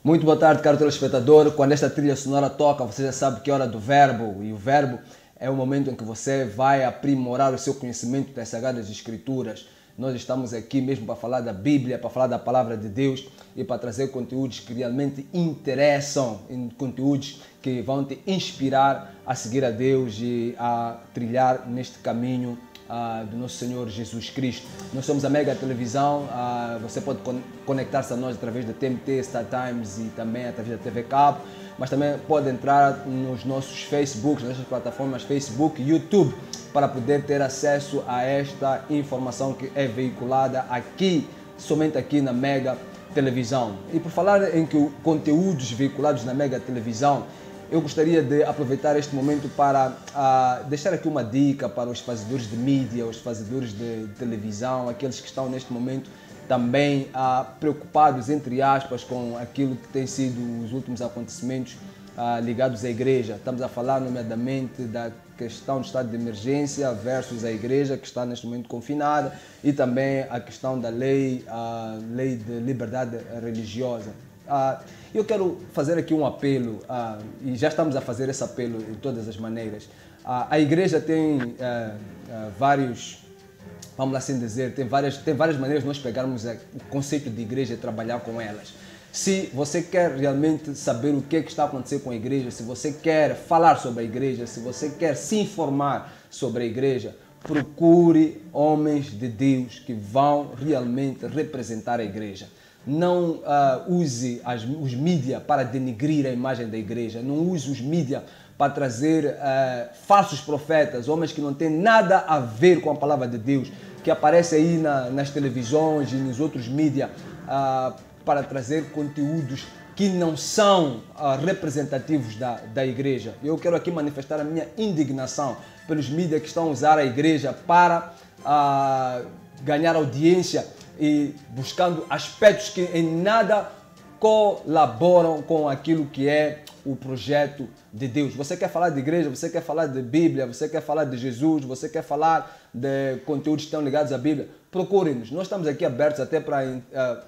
Muito boa tarde, caro telespectador. Quando esta trilha sonora toca, você já sabe que é hora do verbo. E o verbo é o momento em que você vai aprimorar o seu conhecimento das Sagradas Escrituras. Nós estamos aqui mesmo para falar da Bíblia, para falar da Palavra de Deus e para trazer conteúdos que realmente interessam, conteúdos que vão te inspirar a seguir a Deus e a trilhar neste caminho do nosso Senhor Jesus Cristo. Nós somos a Mega Televisão, você pode conectar-se a nós através da TMT, Star Times e também através da TV Cabo, mas também pode entrar nos nossos Facebooks, nas nossas plataformas Facebook e YouTube, para poder ter acesso a esta informação que é veiculada aqui, somente aqui na Mega Televisão. E por falar em que conteúdos veiculados na Mega Televisão, eu gostaria de aproveitar este momento para deixar aqui uma dica para os fazedores de mídia, os fazedores de televisão, aqueles que estão neste momento também preocupados, entre aspas, com aquilo que tem sido os últimos acontecimentos ligados à igreja. Estamos a falar, nomeadamente, da questão do estado de emergência versus a igreja, que está neste momento confinada, e também a questão da lei de liberdade religiosa. Eu quero fazer aqui um apelo, e já estamos a fazer esse apelo de todas as maneiras. A igreja tem vários, vamos assim dizer, tem várias maneiras de nós pegarmos o conceito de igreja e trabalhar com elas. Se você quer realmente saber o que está acontecendo com a igreja, se você quer falar sobre a igreja, se você quer se informar sobre a igreja, procure homens de Deus que vão realmente representar a igreja. Não use os mídias para denigrir a imagem da igreja. Não use os mídias para trazer falsos profetas, homens que não têm nada a ver com a palavra de Deus, que aparecem aí nas televisões e nos outros mídias para trazer conteúdos que não são representativos da igreja. Eu quero aqui manifestar a minha indignação pelos mídias que estão a usar a igreja para ganhar audiência e buscando aspectos que em nada colaboram com aquilo que é o projeto de Deus. Você quer falar de igreja, você quer falar de Bíblia, você quer falar de Jesus, você quer falar de conteúdos que estão ligados à Bíblia, procure-nos. Nós estamos aqui abertos até para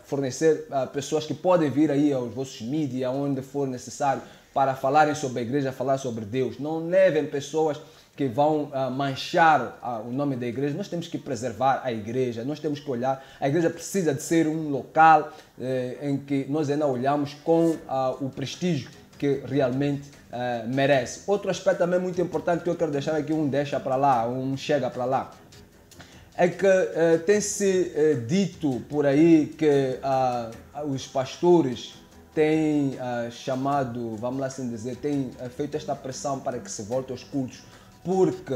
fornecer pessoas que podem vir aí aos vossos mídias, onde for necessário, para falarem sobre a igreja, falar sobre Deus. Não levem pessoas que vão manchar o nome da igreja. Nós temos que preservar a igreja, nós temos que olhar. A igreja precisa de ser um local em que nós ainda olhamos com o prestígio que realmente merece. Outro aspecto também muito importante que eu quero deixar aqui, deixa para lá, chega para lá, é que tem-se dito por aí que os pastores têm chamado, vamos lá assim dizer, têm feito esta pressão para que se volte aos cultos, porque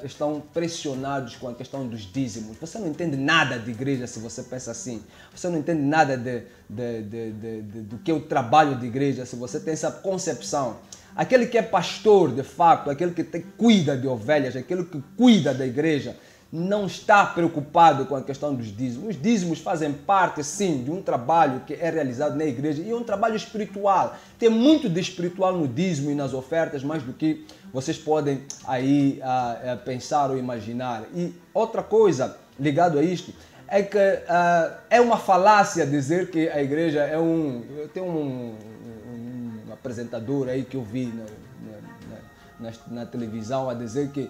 estão pressionados com a questão dos dízimos. Você não entende nada de igreja se você pensa assim. Você não entende nada do que é o trabalho de igreja se você tem essa concepção. Aquele que é pastor, de fato, aquele que cuida de ovelhas, aquele que cuida da igreja, não está preocupado com a questão dos dízimos. Os dízimos fazem parte, sim, de um trabalho que é realizado na igreja e é um trabalho espiritual. Tem muito de espiritual no dízimo e nas ofertas, mais do que vocês podem aí pensar ou imaginar. E outra coisa ligada a isto é que é uma falácia dizer que a igreja é tem um apresentador aí que eu vi na televisão a dizer que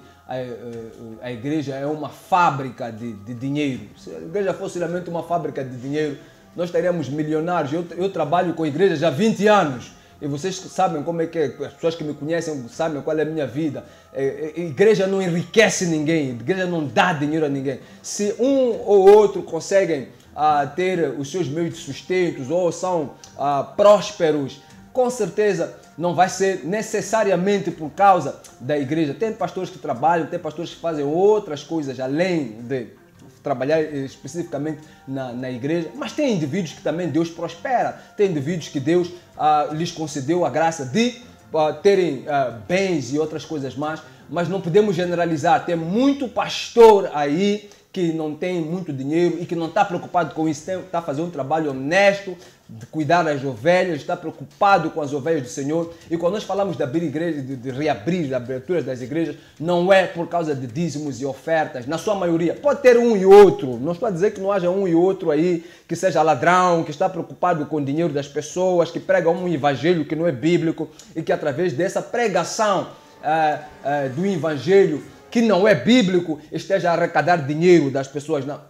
a igreja é uma fábrica de dinheiro. Se a igreja fosse realmente uma fábrica de dinheiro, nós estaríamos milionários. Eu trabalho com a igreja já há 20 anos e vocês sabem como é que é, as pessoas que me conhecem sabem qual é a minha vida. A igreja não enriquece ninguém, a igreja não dá dinheiro a ninguém. Se um ou outro conseguem ter os seus meios de sustento ou são prósperos, com certeza não vai ser necessariamente por causa da igreja. Tem pastores que trabalham, tem pastores que fazem outras coisas além de trabalhar especificamente na igreja, mas tem indivíduos que também Deus prospera, tem indivíduos que Deus lhes concedeu a graça de terem bens e outras coisas mais, mas não podemos generalizar. Tem muito pastor aí que não tem muito dinheiro e que não está preocupado com isso, está fazendo um trabalho honesto de cuidar das ovelhas, está preocupado com as ovelhas do Senhor. E quando nós falamos de abrir igrejas, de reabrir, de abertura das igrejas, não é por causa de dízimos e ofertas, na sua maioria. Pode ter um e outro, não estou a dizer que não haja um e outro aí que seja ladrão, que está preocupado com o dinheiro das pessoas, que prega um evangelho que não é bíblico e que através dessa pregação do evangelho que não é bíblico esteja a arrecadar dinheiro das pessoas. Não.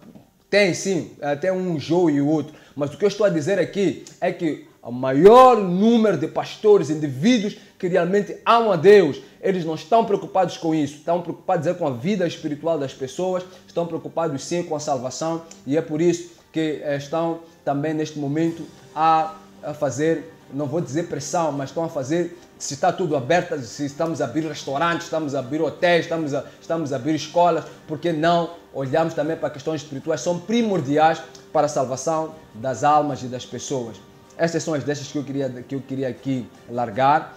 Tem sim, tem um jogo e o outro. Mas o que eu estou a dizer aqui é que o maior número de pastores, indivíduos que realmente amam a Deus, eles não estão preocupados com isso. Estão preocupados com a vida espiritual das pessoas, estão preocupados sim com a salvação. E é por isso que estão também neste momento a fazer, não vou dizer pressão, mas estão a fazer, se está tudo aberto, se estamos a abrir restaurantes, estamos a abrir hotéis, estamos a abrir escolas, porque não olhamos também para questões espirituais, são primordiais para a salvação das almas e das pessoas. Estas são as deixas que eu queria aqui largar.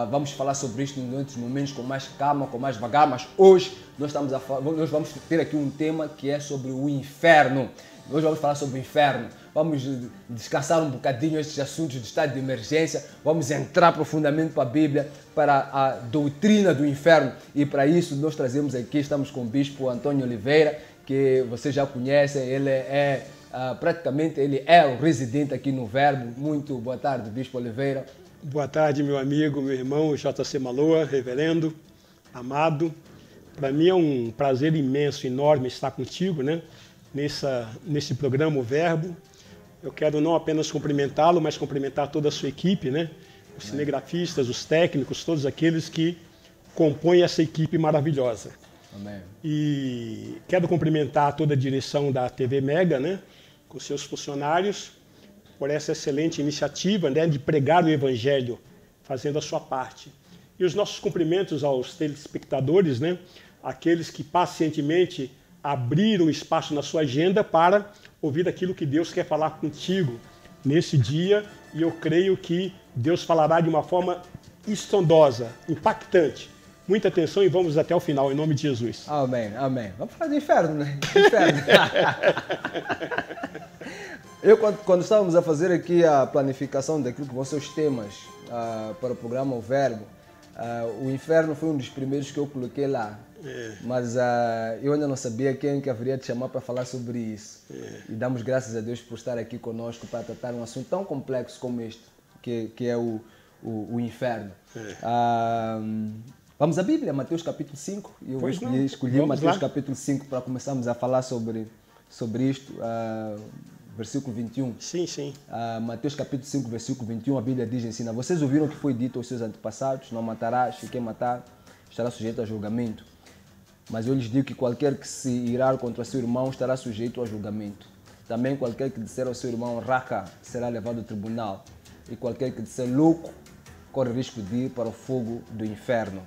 Vamos falar sobre isto em outros momentos com mais calma, com mais vagar, mas hoje nós vamos ter aqui um tema que é sobre o inferno. Hoje vamos falar sobre o inferno. Vamos descansar um bocadinho estes assuntos de estado de emergência. Vamos entrar profundamente para a Bíblia, para a doutrina do inferno. E para isso nós trazemos aqui, estamos com o Bispo Antônio Oliveira, que vocês já conhecem. Ele é praticamente ele é o residente aqui no Verbo. Muito boa tarde, Bispo Oliveira. Boa tarde, meu amigo, meu irmão JC Maloa, reverendo, amado. Para mim é um prazer imenso, enorme estar contigo, né? Nesse programa, o Verbo. Eu quero não apenas cumprimentá-lo, mas cumprimentar toda a sua equipe, né? Os cinegrafistas, os técnicos, todos aqueles que compõem essa equipe maravilhosa. Amém. E quero cumprimentar toda a direção da TV Mega, né? Com seus funcionários, por essa excelente iniciativa, né? De pregar o Evangelho, fazendo a sua parte. E os nossos cumprimentos aos telespectadores, né? Aqueles que pacientemente abriram espaço na sua agenda para ouvir aquilo que Deus quer falar contigo nesse dia, e eu creio que Deus falará de uma forma estrondosa, impactante. Muita atenção e vamos até o final, em nome de Jesus. Amém, amém. Vamos falar do inferno, né? Inferno. Quando estávamos a fazer aqui a planificação daquilo que vão ser os temas para o programa O Verbo, o inferno foi um dos primeiros que eu coloquei lá. Mas eu ainda não sabia quem que haveria de chamar para falar sobre isso. E damos graças a Deus por estar aqui conosco para tratar um assunto tão complexo como este, que é o inferno. Vamos à Bíblia, Mateus capítulo 5. Eu escolhi Mateus capítulo 5 para começarmos a falar sobre isto. Versículo 21. Sim, sim. Mateus capítulo 5, versículo 21, a Bíblia diz, ensina: vocês ouviram o que foi dito aos seus antepassados, não matarás, e quem matar estará sujeito a julgamento. Mas eu lhes digo que qualquer que se irar contra seu irmão estará sujeito a julgamento. Também qualquer que disser ao seu irmão raca será levado ao tribunal. E qualquer que disser louco corre risco de ir para o fogo do inferno.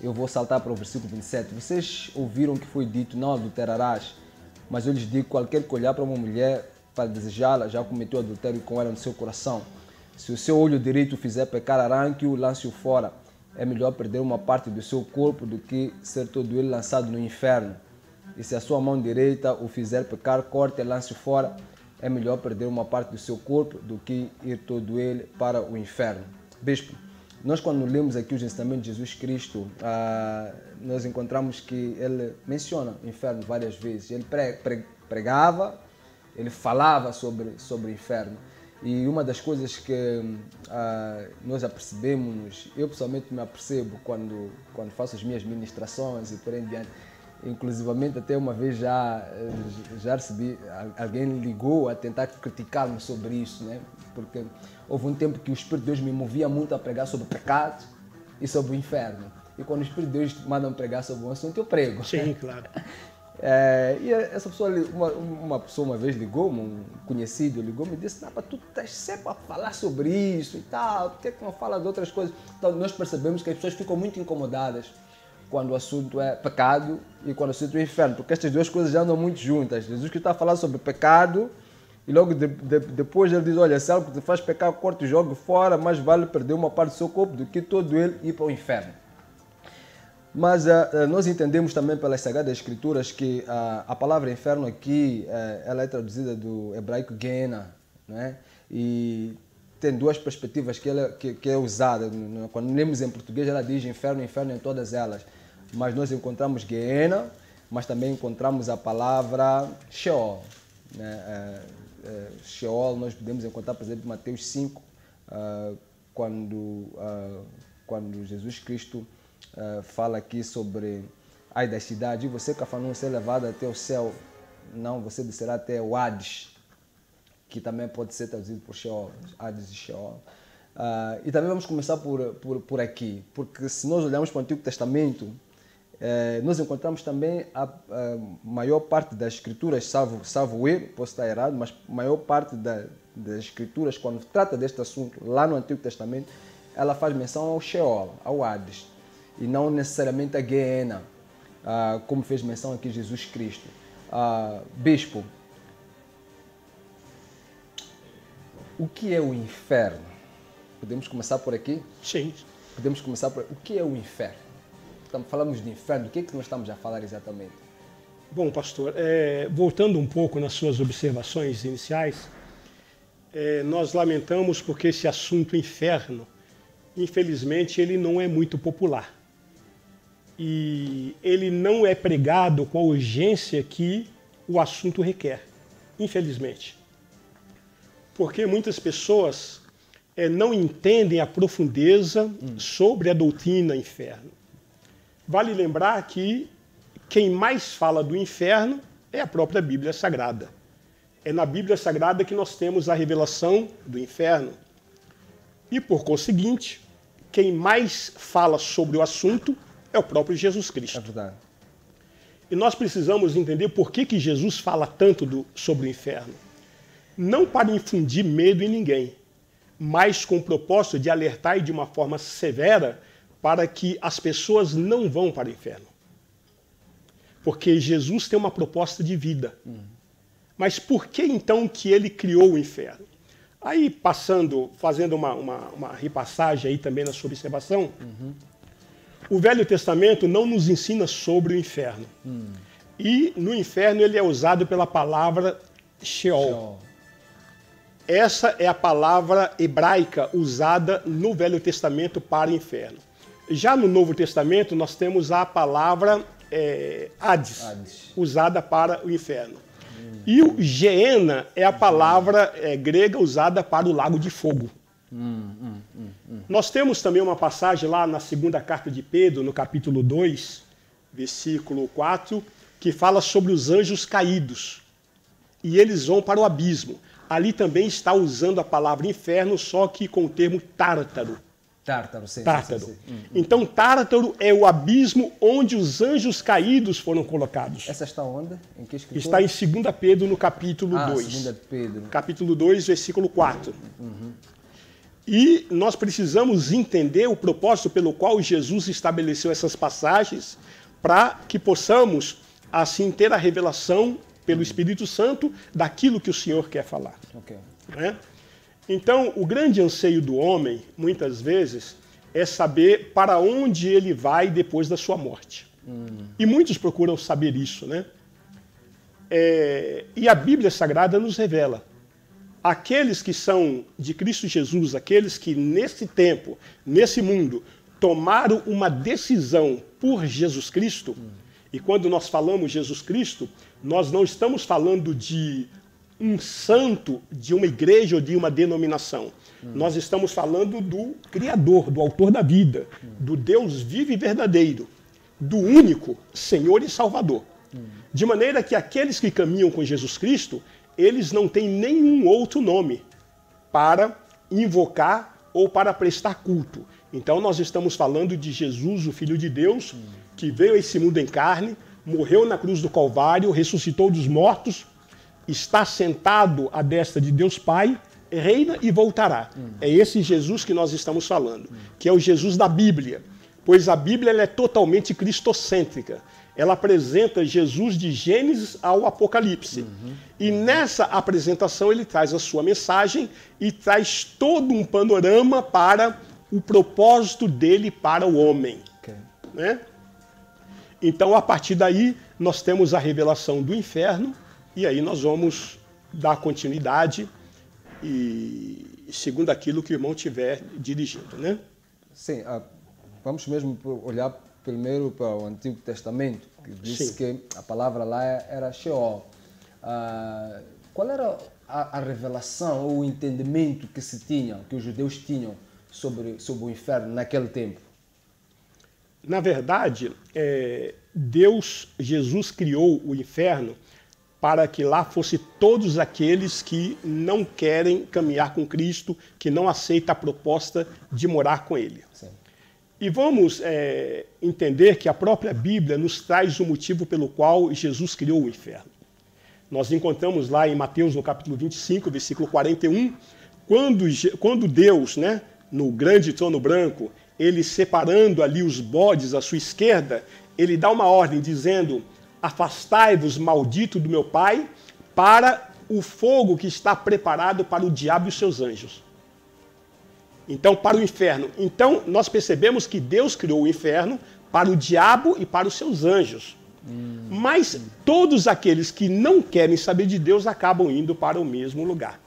Eu vou saltar para o versículo 27. Vocês ouviram o que foi dito, não adulterarás. Mas eu lhes digo, qualquer que olhar para uma mulher para desejá-la já cometeu adultério com ela no seu coração. Se o seu olho direito o fizer pecar, arranque-o, lance-o fora. É melhor perder uma parte do seu corpo do que ser todo ele lançado no inferno. E se a sua mão direita o fizer pecar, corte e lance-o fora. É melhor perder uma parte do seu corpo do que ir todo ele para o inferno. Bispo, nós quando lemos aqui os ensinamentos de Jesus Cristo, nós encontramos que ele menciona o inferno várias vezes. Ele pregava, ele falava sobre o inferno. E uma das coisas que nós apercebemos, eu pessoalmente me apercebo quando faço as minhas ministrações e por aí em diante, inclusivamente até uma vez já recebi, alguém ligou a tentar criticar-me sobre isso, né? Porque houve um tempo que o Espírito de Deus me movia muito a pregar sobre o pecado e sobre o inferno. E quando o Espírito de Deus manda me pregar sobre um assunto, eu prego. Sim, claro. E essa pessoa, uma pessoa uma vez ligou-me, um conhecido ligou-me e disse: tu estás sempre a falar sobre isso e tal, por que não fala de outras coisas? Então nós percebemos que as pessoas ficam muito incomodadas quando o assunto é pecado e quando o assunto é inferno, porque estas duas coisas já andam muito juntas. Jesus que está a falar sobre pecado e logo depois ele diz: olha, se algo te faz pecar, corte e jogue fora, mais vale perder uma parte do seu corpo do que todo ele ir para o inferno. Mas nós entendemos também pelas Sagradas Escrituras que a palavra inferno aqui, ela é traduzida do hebraico Gehenna, né? E tem duas perspectivas que é usada. Quando lemos em português, ela diz inferno, inferno em todas elas. Mas nós encontramos Gehenna, mas também encontramos a palavra Sheol, né? Sheol nós podemos encontrar, por exemplo, em Mateus 5, quando Jesus Cristo fala aqui sobre ai das cidades, você, Cafarnaum, ser levado até o céu, não, você descerá até o Hades, que também pode ser traduzido por Sheol, Hades e Sheol. E também vamos começar por aqui, porque se nós olharmos para o Antigo Testamento, nós encontramos também a maior parte das escrituras, salvo eu, posso estar errado, mas a maior parte das escrituras, quando trata deste assunto, lá no Antigo Testamento, ela faz menção ao Sheol, ao Hades, e não necessariamente a Gehenna, como fez menção aqui Jesus Cristo. Bispo, o que é o inferno? Podemos começar por aqui? Sim. Podemos começar por... O que é o inferno? Falamos de inferno, o que é que nós estamos a falar exatamente? Bom, pastor, voltando um pouco nas suas observações iniciais, nós lamentamos porque esse assunto inferno, infelizmente, ele não é muito popular. E ele não é pregado com a urgência que o assunto requer, infelizmente. Porque muitas pessoas não entendem a profundeza sobre a doutrina inferno. Vale lembrar que quem mais fala do inferno é a própria Bíblia Sagrada. É na Bíblia Sagrada que nós temos a revelação do inferno. E, por conseguinte, quem mais fala sobre o assunto é o próprio Jesus Cristo. É verdade. E nós precisamos entender por que Jesus fala tanto sobre o inferno. Não para infundir medo em ninguém, mas com o propósito de alertar de uma forma severa para que as pessoas não vão para o inferno. Porque Jesus tem uma proposta de vida. Mas por que então que ele criou o inferno? Aí, fazendo uma repassagem aí também na sua observação, o Velho Testamento não nos ensina sobre o inferno. E no inferno ele é usado pela palavra Sheol. Essa é a palavra hebraica usada no Velho Testamento para inferno. Já no Novo Testamento nós temos a palavra Hades, usada para o inferno. E o Gehenna é a palavra grega usada para o lago de fogo. Nós temos também uma passagem lá na segunda carta de Pedro, no capítulo 2, versículo 4, que fala sobre os anjos caídos. E eles vão para o abismo. Ali também está usando a palavra inferno, só que com o termo tártaro. Tártaro, sim. Tártaro. Sim. Então, tártaro é o abismo onde os anjos caídos foram colocados. Essa está onde? Em que escritura? Está em 2 Pedro, no capítulo 2. 2 Pedro. Capítulo 2, versículo 4. E nós precisamos entender o propósito pelo qual Jesus estabeleceu essas passagens para que possamos, assim, ter a revelação pelo Espírito Santo daquilo que o Senhor quer falar. Okay. Né? Então, o grande anseio do homem, muitas vezes, é saber para onde ele vai depois da sua morte. E muitos procuram saber isso, né? E a Bíblia Sagrada nos revela. Aqueles que são de Cristo Jesus, aqueles que nesse tempo, nesse mundo, tomaram uma decisão por Jesus Cristo, e quando nós falamos Jesus Cristo, nós não estamos falando de um santo, de uma igreja ou de uma denominação. Nós estamos falando do Criador, do Autor da vida, do Deus vivo e verdadeiro, do único Senhor e Salvador. De maneira que aqueles que caminham com Jesus Cristo, eles não têm nenhum outro nome para invocar ou para prestar culto. Então nós estamos falando de Jesus, o Filho de Deus, que veio a esse mundo em carne, morreu na cruz do Calvário, ressuscitou dos mortos, está sentado à destra de Deus Pai, reina e voltará. É esse Jesus que nós estamos falando, que é o Jesus da Bíblia, pois a Bíblia ela é totalmente cristocêntrica. Ela apresenta Jesus de Gênesis ao Apocalipse. E nessa apresentação ele traz a sua mensagem e traz todo um panorama para o propósito dele para o homem. Okay. Né? Então, a partir daí, nós temos a revelação do inferno, e aí nós vamos dar continuidade e segundo aquilo que o irmão tiver dirigindo, né? Sim, vamos mesmo olhar primeiro para o Antigo Testamento, que disse que a palavra lá era Sheol. Qual era a revelação ou o entendimento que se tinha, que os judeus tinham sobre o inferno naquele tempo? Na verdade, Jesus criou o inferno para que lá fosse todos aqueles que não querem caminhar com Cristo, que não aceitam a proposta de morar com Ele. Sim. E vamos entender que a própria Bíblia nos traz o motivo pelo qual Jesus criou o inferno. Nós encontramos lá em Mateus, no capítulo 25, versículo 41, quando Deus, né, no grande trono branco, ele separando ali os bodes à sua esquerda, ele dá uma ordem dizendo: afastai-vos, maldito do meu Pai, para o fogo que está preparado para o diabo e os seus anjos. Então, para o inferno. Então, nós percebemos que Deus criou o inferno para o diabo e para os seus anjos. Mas todos aqueles que não querem saber de Deus acabam indo para o mesmo lugar.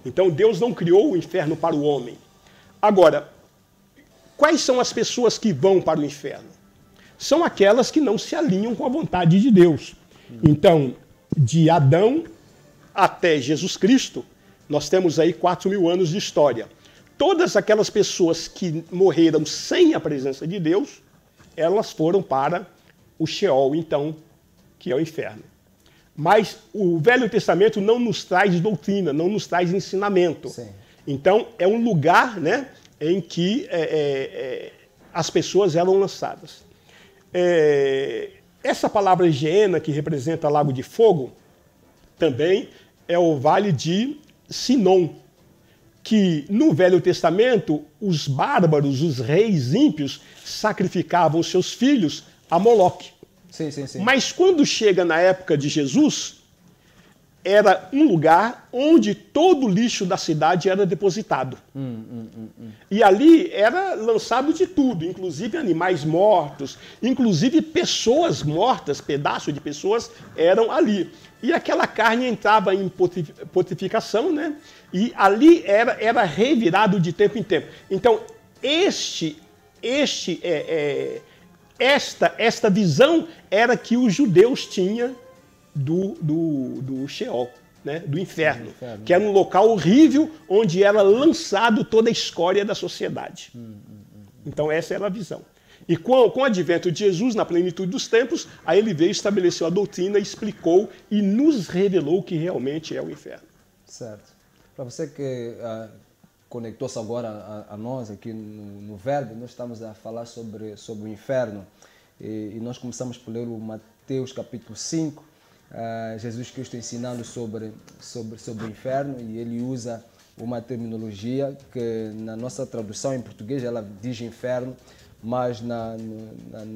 Então, Deus não criou o inferno para o homem. Agora, quais são as pessoas que vão para o inferno? São aquelas que não se alinham com a vontade de Deus. Então, de Adão até Jesus Cristo, nós temos aí 4.000 anos de história. Todas aquelas pessoas que morreram sem a presença de Deus, elas foram para o Sheol, então, que é o inferno. Mas o Velho Testamento não nos traz doutrina, não nos traz ensinamento. Sim. Então, é um lugar, né, em que as pessoas eram lançadas. Essa palavra Geena, que representa lago de fogo, também é o vale de Sinom, que no Velho Testamento os bárbaros, os reis ímpios, sacrificavam seus filhos a Moloque. Sim, sim, sim. Mas quando chega na época de Jesus, era um lugar onde todo o lixo da cidade era depositado. E ali era lançado de tudo, inclusive animais mortos, inclusive pessoas mortas, pedaços de pessoas eram ali. E aquela carne entrava em putrefação, né? E ali era revirado de tempo em tempo. Então, esta visão era que os judeus tinham do Sheol, né? Do inferno, que era um local horrível onde era lançado toda a escória da sociedade. Então essa era a visão. E com o advento de Jesus, na plenitude dos tempos, aí ele veio, estabeleceu a doutrina, explicou e nos revelou o que realmente é o inferno. Certo. Para você que conectou-se agora a nós aqui no Verbo, nós estamos a falar sobre o inferno e nós começamos por ler o Mateus capítulo 5, Jesus Cristo ensinando sobre o inferno, e ele usa uma terminologia que na nossa tradução em português ela diz inferno, mas na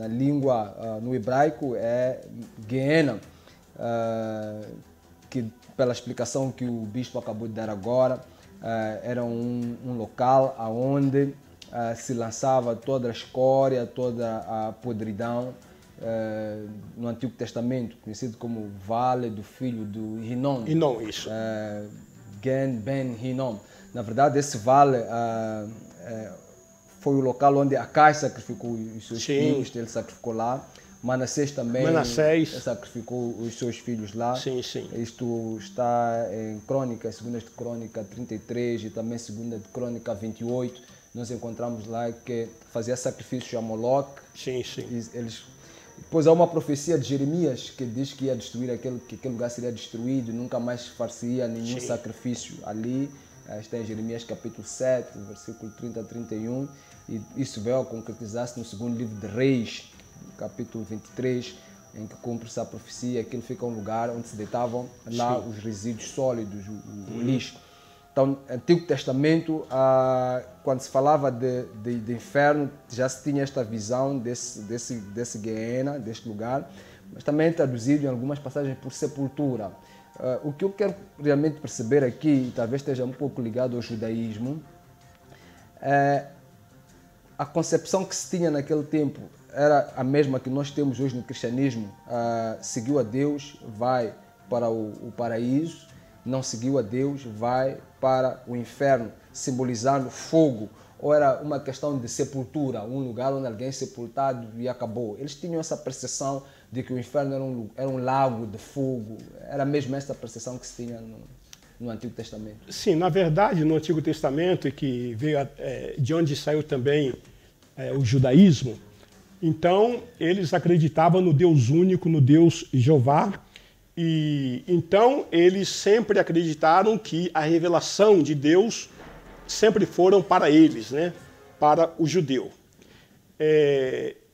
língua, no hebraico, é Geena, que pela explicação que o bispo acabou de dar agora, era um local onde se lançava toda a escória, toda a podridão, no Antigo Testamento, conhecido como Vale do Filho do Hinnom. Hinnom, isso. Gen Ben Hinnom. Na verdade, esse vale foi o local onde Acai sacrificou os seus filhos, ele sacrificou lá. Manassés também sacrificou os seus filhos lá. Sim, sim. Isto está em Crônica, 2 de Crônica 33 e também 2 de Crônica 28. Nós encontramos lá que fazia sacrifícios a Moloque. Sim, sim. Depois há uma profecia de Jeremias que diz que ia destruir que aquele lugar seria destruído, nunca mais far-se-ia nenhum sacrifício ali. Está em Jeremias capítulo 7, versículo 30 a 31. E isso veio a concretizar-se no segundo livro de Reis, capítulo 23, em que cumpre-se a profecia, aquilo fica um lugar onde se deitavam lá os resíduos sólidos, o lixo. Então, no Antigo Testamento, quando se falava de inferno, já se tinha esta visão desse Geena, deste lugar, mas também é traduzido em algumas passagens por sepultura. O que eu quero realmente perceber aqui, e talvez esteja um pouco ligado ao judaísmo, é a concepção que se tinha naquele tempo era a mesma que nós temos hoje no cristianismo. Seguiu a Deus, vai para o paraíso. Não seguiu a Deus, vai para o inferno, simbolizando fogo. Ou era uma questão de sepultura, um lugar onde alguém é sepultado e acabou. Eles tinham essa percepção de que o inferno era um lago de fogo. Era mesmo essa percepção que se tinha no Antigo Testamento. Sim, na verdade, no Antigo Testamento, e que veio de onde saiu também o judaísmo, então eles acreditavam no Deus único, no Deus Jeová, e então eles sempre acreditaram que a revelação de Deus sempre foram para eles, né? Para o judeu.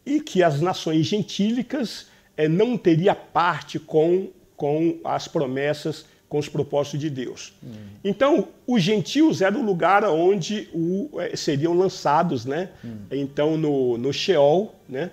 E que as nações gentílicas não teriam parte com as promessas, com os propósitos de Deus. Então, os gentios eram o lugar onde seriam lançados, né? Então, no Sheol, né?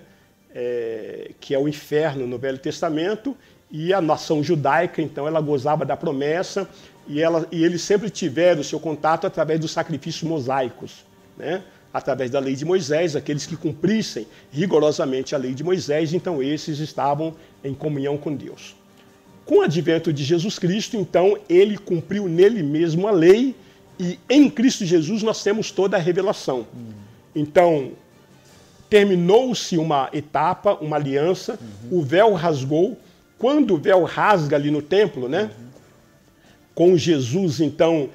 Que é o inferno no Velho Testamento, e a nação judaica, então, ela gozava da promessa, e eles sempre tiveram o seu contato através dos sacrifícios mosaicos, né? Através da lei de Moisés, aqueles que cumprissem rigorosamente a lei de Moisés, então esses estavam em comunhão com Deus. Com o advento de Jesus Cristo, então, ele cumpriu nele mesmo a lei, e em Cristo Jesus nós temos toda a revelação. Então, terminou-se uma etapa, uma aliança, o véu rasgou. Quando o véu rasga ali no templo, né? Com Jesus, então,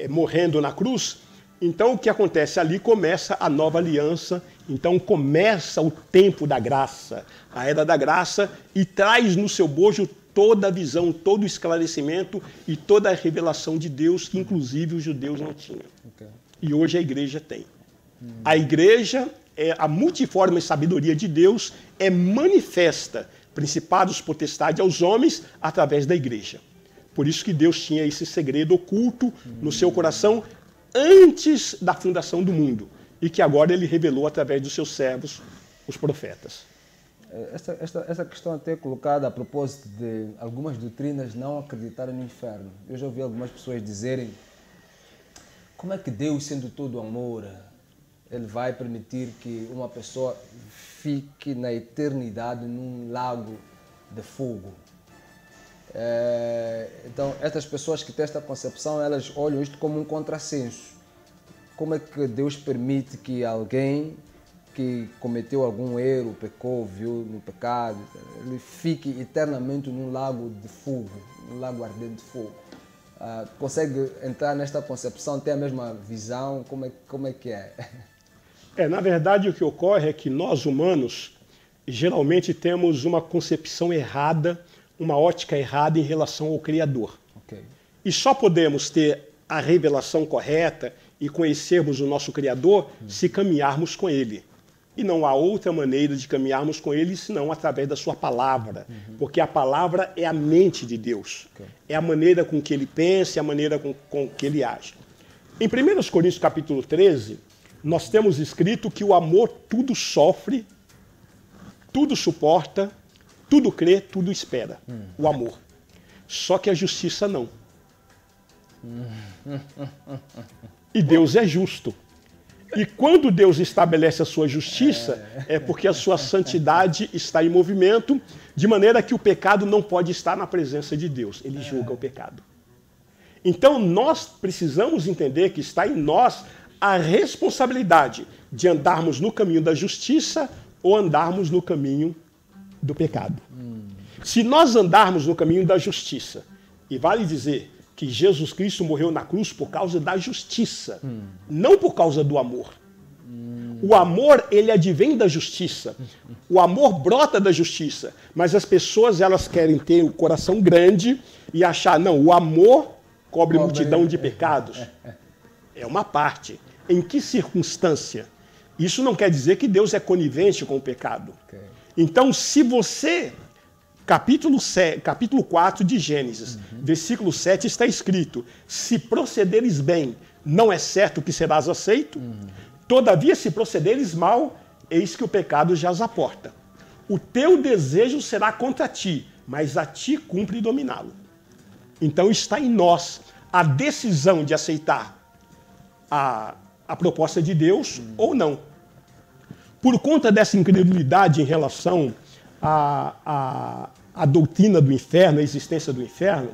morrendo na cruz, então o que acontece? Ali começa a nova aliança, então começa o tempo da graça, a era da graça, e traz no seu bojo toda a visão, todo o esclarecimento e toda a revelação de Deus, que inclusive os judeus não tinham. E hoje a igreja tem. A igreja, a multiforme sabedoria de Deus, é manifesta, principados, potestade aos homens, através da igreja. Por isso que Deus tinha esse segredo oculto no seu coração antes da fundação do mundo, e que agora ele revelou através dos seus servos, os profetas. Essa questão até colocada a propósito de algumas doutrinas não acreditarem no inferno. Eu já ouvi algumas pessoas dizerem: como é que Deus, sendo todo amor, ele vai permitir que uma pessoa fique na eternidade num lago de fogo? Então, essas pessoas que têm esta concepção, elas olham isto como um contrassenso. Como é que Deus permite que alguém que cometeu algum erro, pecou, viu no pecado, ele fique eternamente num lago de fogo, num lago ardente de fogo? Consegue entrar nesta concepção, ter a mesma visão? Como é que é? Na verdade, o que ocorre é que nós, humanos, geralmente temos uma concepção errada, uma ótica errada em relação ao Criador. E só podemos ter a revelação correta e conhecermos o nosso Criador se caminharmos com Ele. E não há outra maneira de caminharmos com Ele senão através da sua palavra. Porque a palavra é a mente de Deus. É a maneira com que Ele pensa, é a maneira com que Ele age. Em 1 Coríntios capítulo 13, nós temos escrito que o amor tudo sofre, tudo suporta, tudo crê, tudo espera. O amor. Só que a justiça não. E Deus é justo. E quando Deus estabelece a sua justiça, é porque a sua santidade está em movimento, de maneira que o pecado não pode estar na presença de Deus. Ele julga o pecado. Então nós precisamos entender que está em nós a responsabilidade de andarmos no caminho da justiça ou andarmos no caminho do pecado. Se nós andarmos no caminho da justiça, e vale dizer que Jesus Cristo morreu na cruz por causa da justiça, não por causa do amor. O amor, ele advém da justiça. O amor brota da justiça. Mas as pessoas, elas querem ter o coração grande e achar, não, o amor cobre multidão de pecados. É uma parte. Em que circunstância? Isso não quer dizer que Deus é conivente com o pecado. Então, se você... Capítulo 4 de Gênesis, versículo 7 está escrito: se procederes bem, não é certo que serás aceito? Todavia, se procederes mal, eis que o pecado jaz à porta. O teu desejo será contra ti, mas a ti cumpre dominá-lo. Então está em nós a decisão de aceitar a proposta de Deus ou não. por conta dessa incredulidade em relação à doutrina do inferno, à existência do inferno,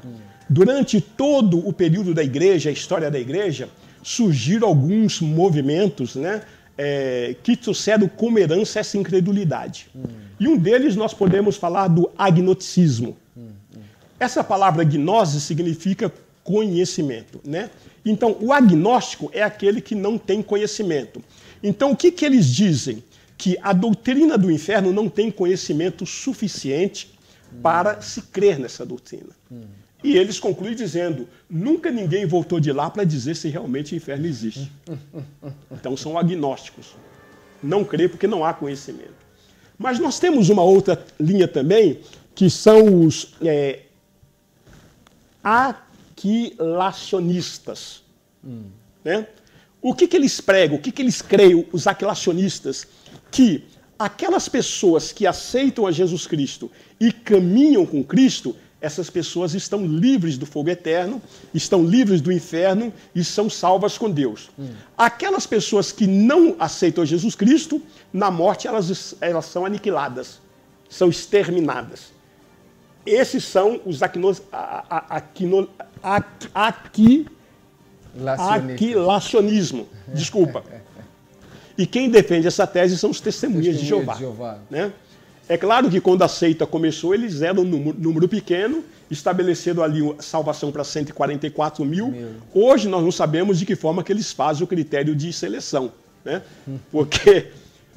durante todo o período da igreja, a história da igreja, surgiram alguns movimentos, né, que trouxeram como herança essa incredulidade. E um deles nós podemos falar do agnosticismo. Essa palavra gnose significa conhecimento, né? Então, o agnóstico é aquele que não tem conhecimento. Então, o que eles dizem? Que a doutrina do inferno não tem conhecimento suficiente para se crer nessa doutrina. E eles concluem dizendo, nunca ninguém voltou de lá para dizer se realmente o inferno existe. Então, são agnósticos. Não crê porque não há conhecimento. Mas nós temos uma outra linha também, que são os aquilacionistas. Né? O que eles pregam, o que eles creem, os aquilacionistas? Que aquelas pessoas que aceitam a Jesus Cristo e caminham com Cristo, essas pessoas estão livres do fogo eterno, estão livres do inferno e são salvas com Deus. Aquelas pessoas que não aceitam Jesus Cristo, na morte elas são aniquiladas, são exterminadas. Esses são os aquilacionismo. Desculpa. E quem defende essa tese são os testemunhas de Jeová. Né? É claro que quando a seita começou, eles eram um número pequeno, estabeleceram ali a salvação para 144 mil. Hoje nós não sabemos de que forma que eles fazem o critério de seleção. Né? Porque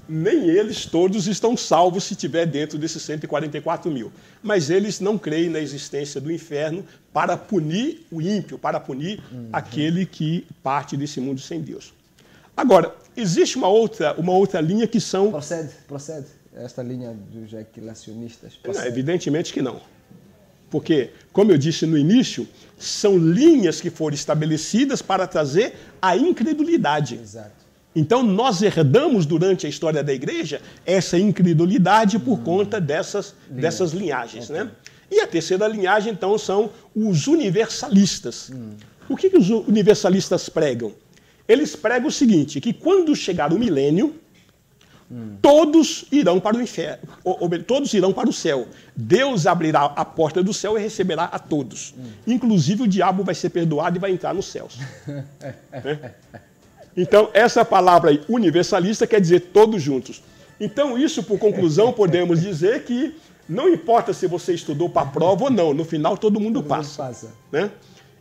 nem eles todos estão salvos se estiver dentro desses 144 mil. Mas eles não creem na existência do inferno para punir o ímpio, para punir aquele que parte desse mundo sem Deus. Agora, existe uma outra linha que são... Procede. Esta linha dos aquilacionistas? Não, evidentemente que não. Porque, como eu disse no início, são linhas que foram estabelecidas para trazer a incredulidade. Exato. Então, nós herdamos durante a história da igreja essa incredulidade por conta dessas linhagens. Okay. Né? E a terceira linhagem, então, são os universalistas. O que os universalistas pregam? Eles pregam o seguinte, que quando chegar o milênio, todos irão para o inferno, todos irão para o céu. Deus abrirá a porta do céu e receberá a todos. Inclusive o diabo vai ser perdoado e vai entrar nos céus. Né? Então, essa palavra aí, universalista, quer dizer todos juntos. Então, isso, por conclusão, podemos dizer que não importa se você estudou para a prova ou não, no final todo mundo passa. Né?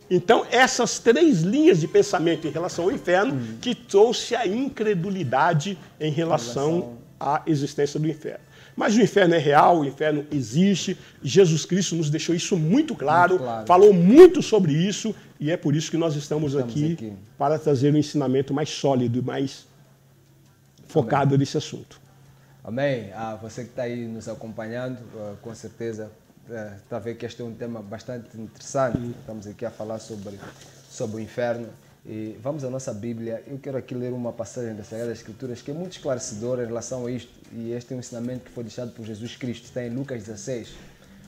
Então, essas três linhas de pensamento em relação ao inferno que trouxe a incredulidade em relação à existência do inferno. Mas o inferno é real, o inferno existe, Jesus Cristo nos deixou isso muito claro, falou muito sobre isso, e é por isso que nós estamos aqui para trazer um ensinamento mais sólido, mais focado nesse assunto. Amém. Você que está aí nos acompanhando, com certeza está a ver que este é um tema bastante interessante. Estamos aqui a falar sobre o inferno. E vamos à nossa Bíblia. Eu quero aqui ler uma passagem das Sagradas Escrituras que é muito esclarecedora em relação a isto. E este é um ensinamento que foi deixado por Jesus Cristo. Está em Lucas 16.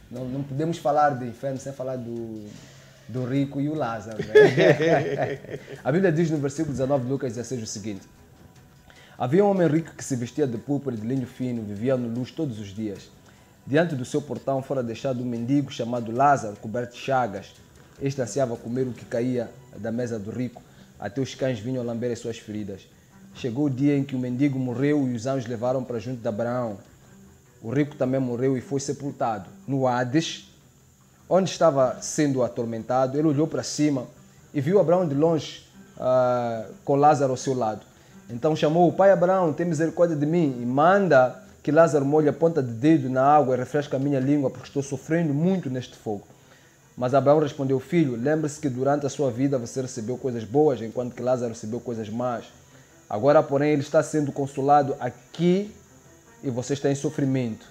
Não podemos falar do inferno sem falar do rico e o Lázaro. Né? A Bíblia diz no versículo 19 de Lucas 16 o seguinte: havia um homem rico que se vestia de púrpura e de linho fino, vivia no luxo todos os dias. Diante do seu portão fora deixado um mendigo chamado Lázaro, coberto de chagas. Este ansiava comer o que caía da mesa do rico, até os cães vinham lamber as suas feridas. Chegou o dia em que o mendigo morreu e os anjos levaram para junto de Abraão. O rico também morreu e foi sepultado. No Hades, onde estava sendo atormentado, ele olhou para cima e viu Abraão de longe, com Lázaro ao seu lado. Então chamou: pai Abraão, tem misericórdia de mim e manda que Lázaro molhe a ponta de dedo na água e refresque a minha língua, porque estou sofrendo muito neste fogo. Mas Abraão respondeu: filho, lembre-se que durante a sua vida você recebeu coisas boas, enquanto que Lázaro recebeu coisas más. Agora, porém, ele está sendo consolado aqui e você está em sofrimento.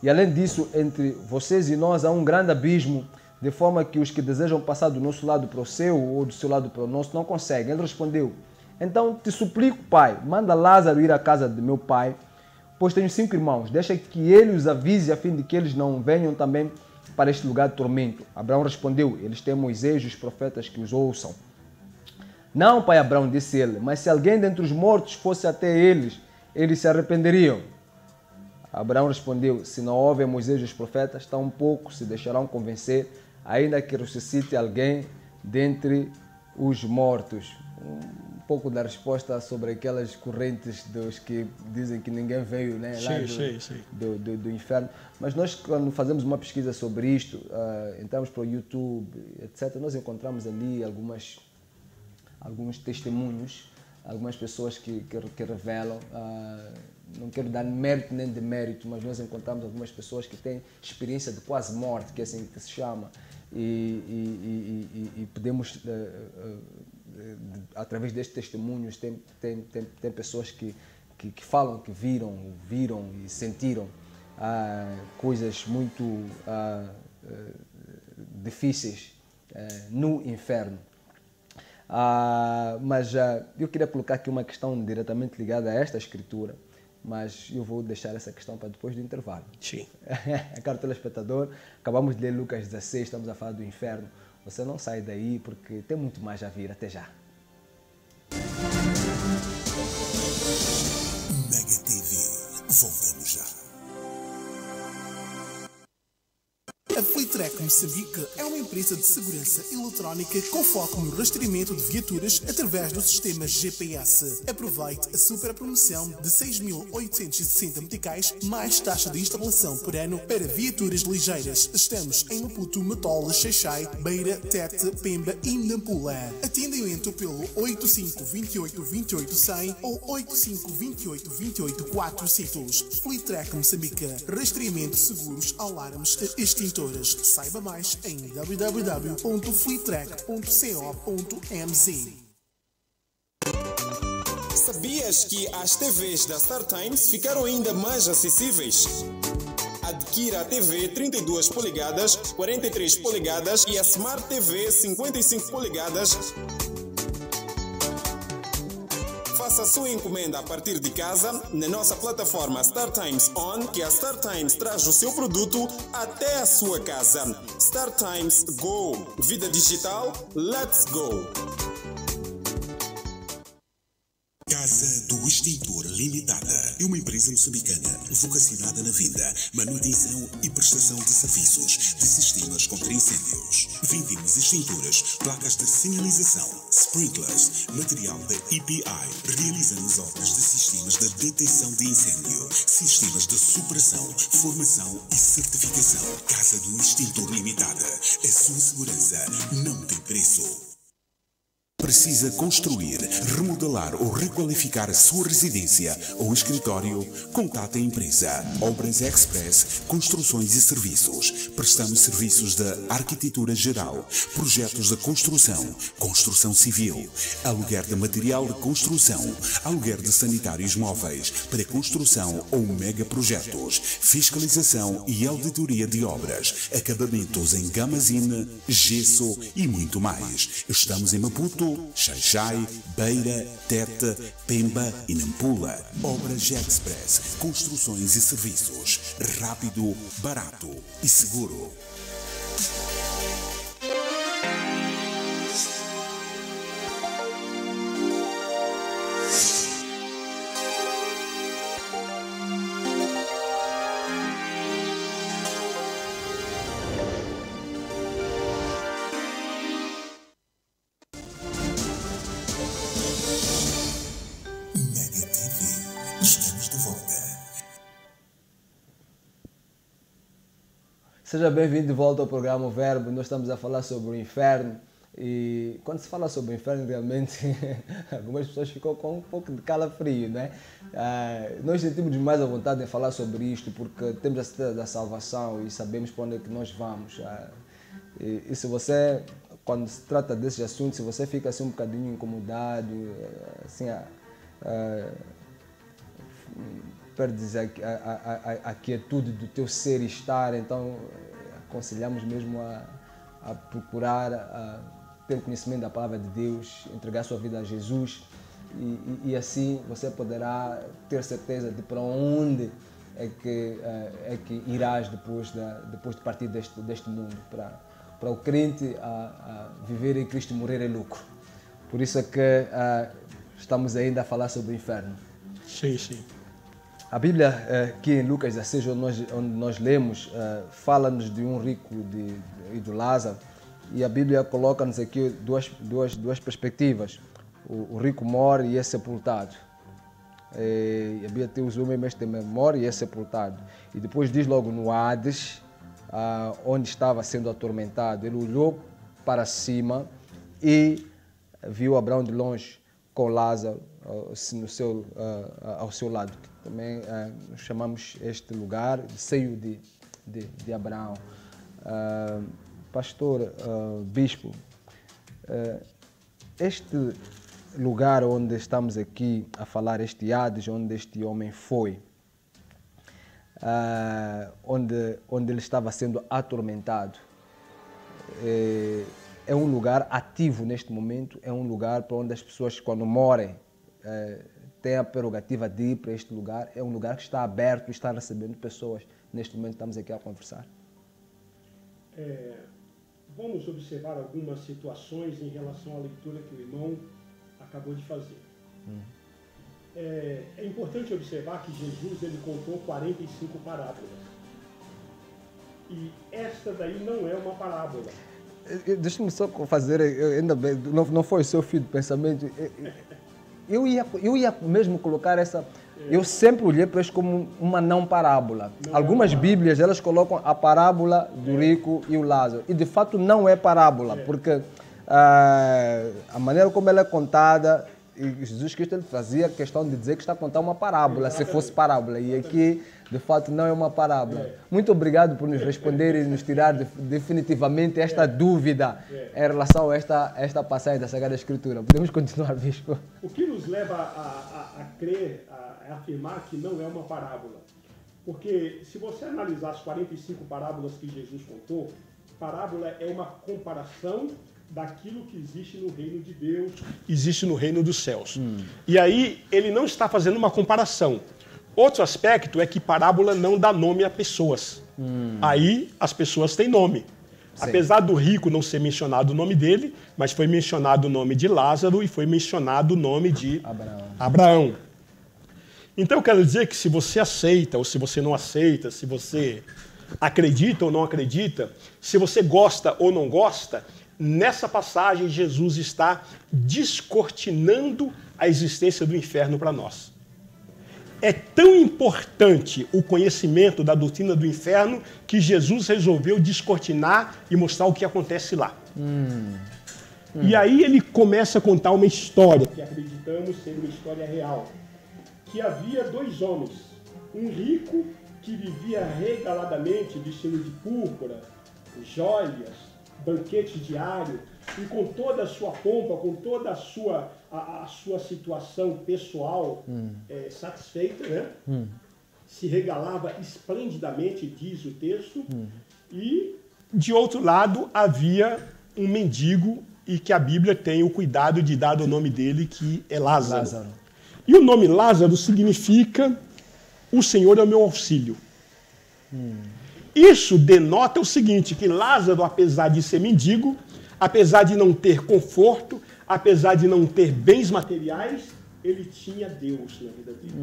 E além disso, entre vocês e nós há um grande abismo, de forma que os que desejam passar do nosso lado para o seu ou do seu lado para o nosso não conseguem. Ele respondeu: então te suplico, pai, manda Lázaro ir à casa de meu pai, pois tenho 5 irmãos, deixa que ele os avise a fim de que eles não venham também para este lugar de tormento. Abraão respondeu: eles têm Moisés e os profetas que os ouçam. Não, pai Abraão, disse ele, mas se alguém dentre os mortos fosse até eles, eles se arrependeriam. Abraão respondeu: se não houve Moisés e os profetas, tampouco se deixarão convencer, ainda que ressuscite alguém dentre os mortos. Um pouco da resposta sobre aquelas correntes dos que dizem que ninguém veio, né, lá do inferno. Mas nós, quando fazemos uma pesquisa sobre isto, entramos para o YouTube, etc., nós encontramos ali alguns testemunhos, algumas pessoas que revelam, não quero dar mérito nem demérito, mas nós encontramos algumas pessoas que têm experiência de quase morte, que é assim que se chama, e podemos, através destes testemunhos, tem pessoas que falam que viram e sentiram coisas muito difíceis no inferno. Mas eu queria colocar aqui uma questão diretamente ligada a esta escritura, mas eu vou deixar essa questão para depois do intervalo. Sim. Caro telespectador, acabamos de ler Lucas 16, estamos a falar do inferno. Você não sai daí porque tem muito mais a vir. Até já. Mega TV, voltamos já. A Flitrack Moçambique é uma empresa de segurança eletrónica com foco no rastreamento de viaturas através do sistema GPS. Aproveite a super promoção de 6.860 meticais mais taxa de instalação por ano para viaturas ligeiras. Estamos em Maputo, Matola, Xaixai, Beira, Tete, Pemba e Nampula. Atendimento pelo 8528-28-100 ou 8528-28-400. Flitrack Moçambique. Rastreamento, seguros, alarmes e extintores. Saiba mais em www.fleetrack.co.mz. Sabias que as TVs da StarTimes ficaram ainda mais acessíveis? Adquira a TV 32 polegadas, 43 polegadas e a Smart TV 55 polegadas. Faça a sua encomenda a partir de casa na nossa plataforma StarTimes On, que a StarTimes traz o seu produto até a sua casa. StarTimes Go. Vida digital, let's go! Casa do Extintor Limitada é uma empresa moçambicana vocacionada na venda, manutenção e prestação de serviços de sistemas contra incêndios. Vendemos extintores, placas de sinalização, sprinklers, material da EPI. Realizamos obras de sistemas de detecção de incêndio, sistemas de supressão, formação e certificação. Casa do Extintor Limitada. A sua segurança não tem preço. Precisa construir, remodelar ou requalificar a sua residência ou escritório? Contate a empresa Obras Express Construções e Serviços. Prestamos serviços de arquitetura geral, projetos de construção, construção civil, aluguer de material de construção, aluguer de sanitários móveis, pré-construção ou megaprojetos, fiscalização e auditoria de obras, acabamentos em gamazine, gesso e muito mais. Estamos em Maputo, Xaixai, Beira, Tete, Pemba e Nampula. Obras Express, construções e serviços. Rápido, barato e seguro. Seja bem-vindo de volta ao programa O Verbo. Nós estamos a falar sobre o inferno e quando se fala sobre o inferno realmente algumas pessoas ficam com um pouco de calafrio, né? Nós sentimos mais à vontade em falar sobre isto porque temos a certeza da salvação e sabemos para onde é que nós vamos. E se você, quando se trata desses assuntos, se você fica assim um bocadinho incomodado, assim, perdes a quietude do teu ser e estar, então aconselhamos mesmo a procurar ter conhecimento da palavra de Deus, entregar sua vida a Jesus e assim você poderá ter certeza de para onde é que irás depois de partir deste mundo. Para o crente, viver em Cristo e morrer é lucro. Por isso é que estamos ainda a falar sobre o inferno. Sim, sim. A Bíblia, aqui em Lucas 16, onde nós lemos, fala-nos de um rico e do Lázaro. E a Bíblia coloca-nos aqui duas perspectivas. O rico morre e é sepultado. E a Bíblia usa o mesmo termo, morre e é sepultado. E depois diz logo no Hades, onde estava sendo atormentado, ele olhou para cima e viu Abraão de longe com Lázaro ao seu lado. Também chamamos este lugar de seio de Abraão. Pastor, bispo, este lugar onde estamos aqui a falar, este Hades, onde este homem foi, onde ele estava sendo atormentado, é um lugar ativo neste momento, é um lugar para onde as pessoas, quando morrem, têm a prerrogativa de ir para este lugar, é um lugar que está aberto, está recebendo pessoas. Neste momento estamos aqui a conversar. Vamos observar algumas situações em relação à leitura que o irmão acabou de fazer. É importante observar que Jesus ele contou 45 parábolas. E esta daí não é uma parábola. Deixa-me só fazer, ainda bem, não foi o seu fio de pensamento. Eu ia mesmo colocar essa... Eu sempre olhei para isso como uma não parábola. Algumas Bíblias, elas colocam a parábola do rico e o Lázaro. E de fato não é parábola, porque a maneira como ela é contada, e Jesus Cristo ele fazia questão de dizer que está a contar uma parábola, se fosse parábola. E aqui, de fato, não é uma parábola. Muito obrigado por nos responder e nos tirar definitivamente esta dúvida em relação a esta passagem da Sagrada Escritura. Podemos continuar, bispo? O que nos leva a crer, a afirmar que não é uma parábola? Porque se você analisar as 45 parábolas que Jesus contou, parábola é uma comparação daquilo que existe no reino de Deus, existe no reino dos céus. E aí ele não está fazendo uma comparação. Outro aspecto é que parábola não dá nome a pessoas. Aí as pessoas têm nome. Sim. Apesar do rico não ser mencionado o nome dele, mas foi mencionado o nome de Lázaro e foi mencionado o nome de Abraão. Então eu quero dizer que se você aceita ou se você não aceita, se você acredita ou não acredita, se você gosta ou não gosta, nessa passagem Jesus está descortinando a existência do inferno para nós. É tão importante o conhecimento da doutrina do inferno que Jesus resolveu descortinar e mostrar o que acontece lá. E aí ele começa a contar uma história, que acreditamos ser uma história real, que havia dois homens, um rico que vivia regaladamente vestido de púrpura, joias, banquete diário, e com toda a sua pompa, com toda a sua situação pessoal satisfeita, né? Se regalava esplendidamente, diz o texto, e de outro lado havia um mendigo, e que a Bíblia tem o cuidado de dar o nome dele, que é Lázaro. E o nome Lázaro significa o Senhor é o meu auxílio. Isso denota o seguinte, que Lázaro, apesar de ser mendigo, apesar de não ter conforto, apesar de não ter bens materiais, ele tinha Deus na vida dele.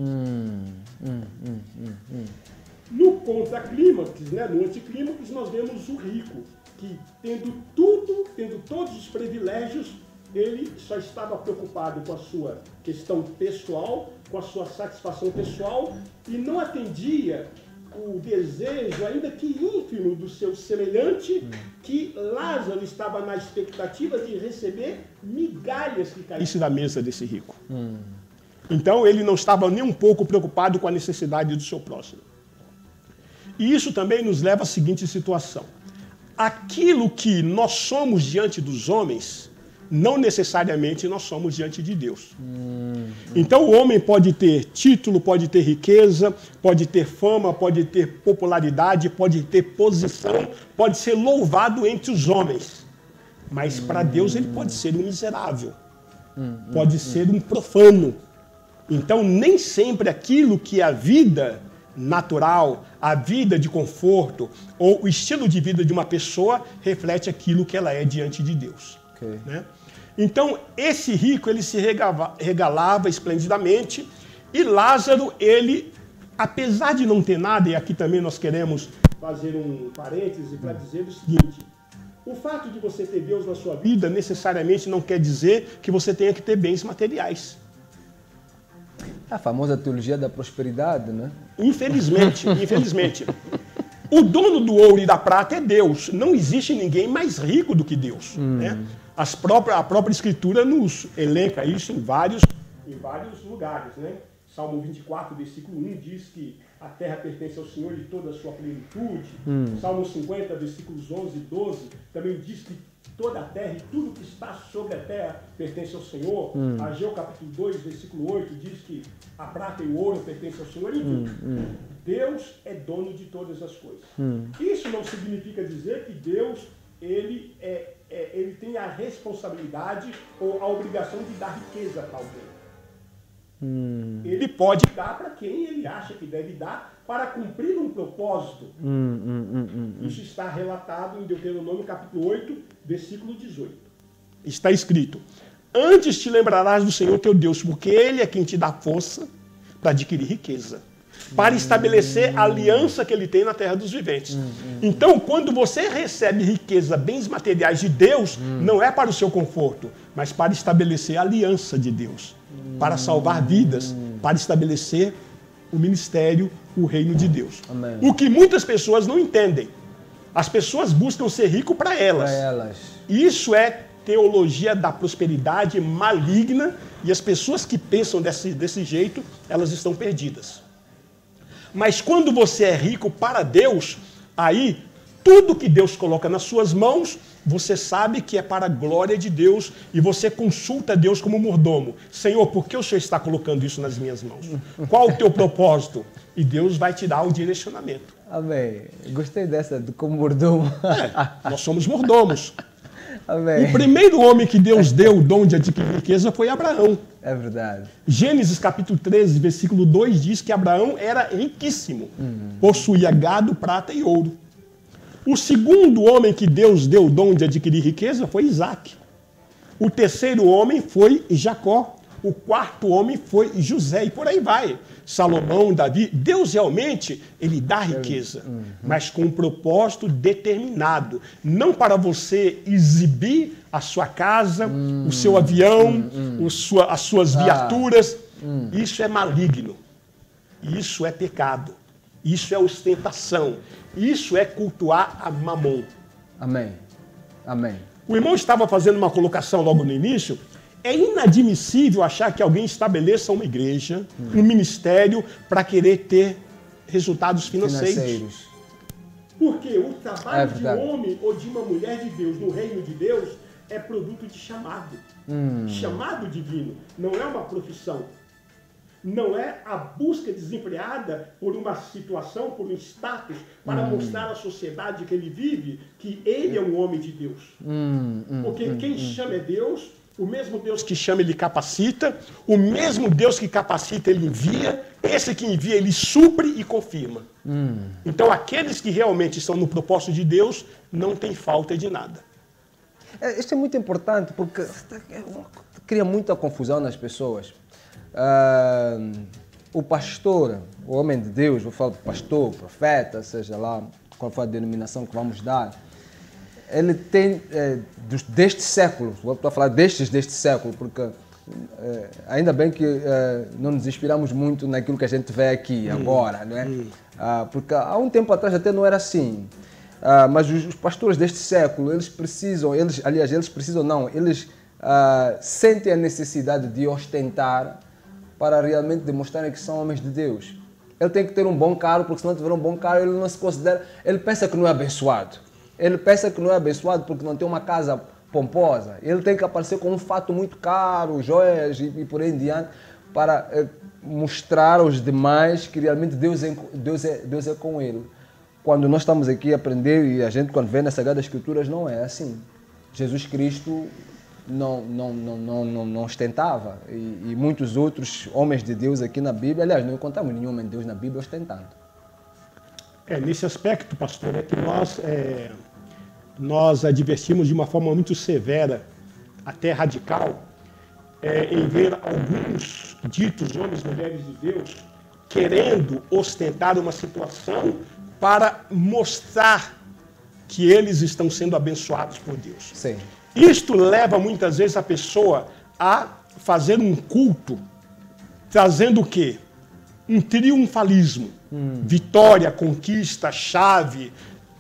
No contraclímax, né, no anticlímax, nós vemos o rico, que tendo tudo, tendo todos os privilégios, ele só estava preocupado com a sua questão pessoal, com a sua satisfação pessoal, e não atendia o desejo, ainda que ínfimo, do seu semelhante, que Lázaro estava na expectativa de receber migalhas que caíssem da mesa desse rico. Então ele não estava nem um pouco preocupado com a necessidade do seu próximo. E isso também nos leva à seguinte situação. Aquilo que nós somos diante dos homens, não necessariamente nós somos diante de Deus. Então o homem pode ter título, pode ter riqueza, pode ter fama, pode ter popularidade, pode ter posição, pode ser louvado entre os homens. Mas para Deus ele pode ser um miserável, pode ser um profano. Então nem sempre aquilo que a vida natural, a vida de conforto ou o estilo de vida de uma pessoa reflete aquilo que ela é diante de Deus. Okay. Né? Então, esse rico, ele se regalava esplendidamente, e Lázaro, ele apesar de não ter nada, e aqui também nós queremos fazer um parêntese para dizer o seguinte: o fato de você ter Deus na sua vida necessariamente não quer dizer que você tenha que ter bens materiais. A famosa teologia da prosperidade, né? Infelizmente, infelizmente. O dono do ouro e da prata é Deus. Não existe ninguém mais rico do que Deus. Né? A própria Escritura nos elenca isso em vários lugares. Né? Salmo 24, versículo 1 diz que a terra pertence ao Senhor e toda a sua plenitude. Salmo 50, versículos 11 e 12 também diz que toda a terra e tudo que está sobre a terra pertence ao Senhor. Ageu capítulo 2, versículo 8 diz que a prata e o ouro pertencem ao Senhor. Enfim, Deus é dono de todas as coisas. Isso não significa dizer que Deus ele tem a responsabilidade ou a obrigação de dar riqueza para alguém. Ele pode dar para quem ele acha que deve dar para cumprir um propósito. Isso está relatado em Deuteronômio capítulo 8, versículo 18. Está escrito: antes te lembrarás do Senhor teu Deus, porque Ele é quem te dá força para adquirir riqueza, para estabelecer a aliança que Ele tem na terra dos viventes. Então, quando você recebe riqueza, bens materiais de Deus, não é para o seu conforto, mas para estabelecer a aliança de Deus, para salvar vidas, para estabelecer o ministério, o reino de Deus. Amém. O que muitas pessoas não entendem. As pessoas buscam ser rico para elas. Isso é teologia da prosperidade maligna, e as pessoas que pensam desse jeito, elas estão perdidas. Mas quando você é rico para Deus, aí tudo que Deus coloca nas suas mãos, você sabe que é para a glória de Deus, e você consulta Deus como mordomo. Senhor, por que o Senhor está colocando isso nas minhas mãos? Qual o teu propósito? E Deus vai te dar o direcionamento. Amém. Gostei dessa, do como mordomo. Nós somos mordomos. Amém. O primeiro homem que Deus deu o dom de adquirir riqueza foi Abraão. É verdade. Gênesis capítulo 13, versículo 2 diz que Abraão era riquíssimo. Possuía gado, prata e ouro. O segundo homem que Deus deu o dom de adquirir riqueza foi Isaac. O terceiro homem foi Jacó. O quarto homem foi José, e por aí vai. Salomão, Davi. Deus realmente, ele dá riqueza, mas com um propósito determinado. Não para você exibir a sua casa, o seu avião, as suas viaturas. Isso é maligno. Isso é pecado. Isso é ostentação. Isso é cultuar a Mamon. Amém. Amém. O irmão estava fazendo uma colocação logo no início. É inadmissível achar que alguém estabeleça uma igreja, um ministério, para querer ter resultados financeiros. Porque o trabalho de um homem ou de uma mulher de Deus no reino de Deus é produto de chamado. Chamado divino. Não é uma profissão. Não é a busca desenfreada por uma situação, por um status, para mostrar à sociedade que ele vive que ele é um homem de Deus. Porque quem chama é Deus, o mesmo Deus que chama ele capacita, o mesmo Deus que capacita ele envia, esse que envia ele supre e confirma. Então aqueles que realmente estão no propósito de Deus não tem falta de nada. Isso é muito importante porque cria muita confusão nas pessoas. O pastor, o homem de Deus, vou falar do pastor, profeta, seja lá qual for a denominação que vamos dar, ele tem, deste século, vou falar deste século, porque ainda bem que não nos inspiramos muito naquilo que a gente vê aqui agora, não é? Porque há um tempo atrás até não era assim. Mas os pastores deste século, eles sentem a necessidade de ostentar para realmente demonstrarem que são homens de Deus. Ele tem que ter um bom carro, porque se não tiver um bom carro, ele não se considera, ele pensa que não é abençoado. Ele pensa que não é abençoado porque não tem uma casa pomposa. Ele tem que aparecer com um fato muito caro, joias e por aí em diante, para mostrar aos demais que realmente Deus é com ele. Quando nós estamos aqui a aprender, e a gente quando vê nas Sagradas Escrituras, não é assim. Jesus Cristo não ostentava, e muitos outros homens de Deus aqui na Bíblia, aliás, não encontramos nenhum homem de Deus na Bíblia ostentando. Nesse aspecto, pastor, é que nós advertimos de uma forma muito severa, até radical, em ver alguns ditos homens e mulheres de Deus querendo ostentar uma situação para mostrar que eles estão sendo abençoados por Deus. Sim. Isto leva muitas vezes a pessoa a fazer um culto, trazendo o quê? Um triunfalismo. Vitória, conquista, chave.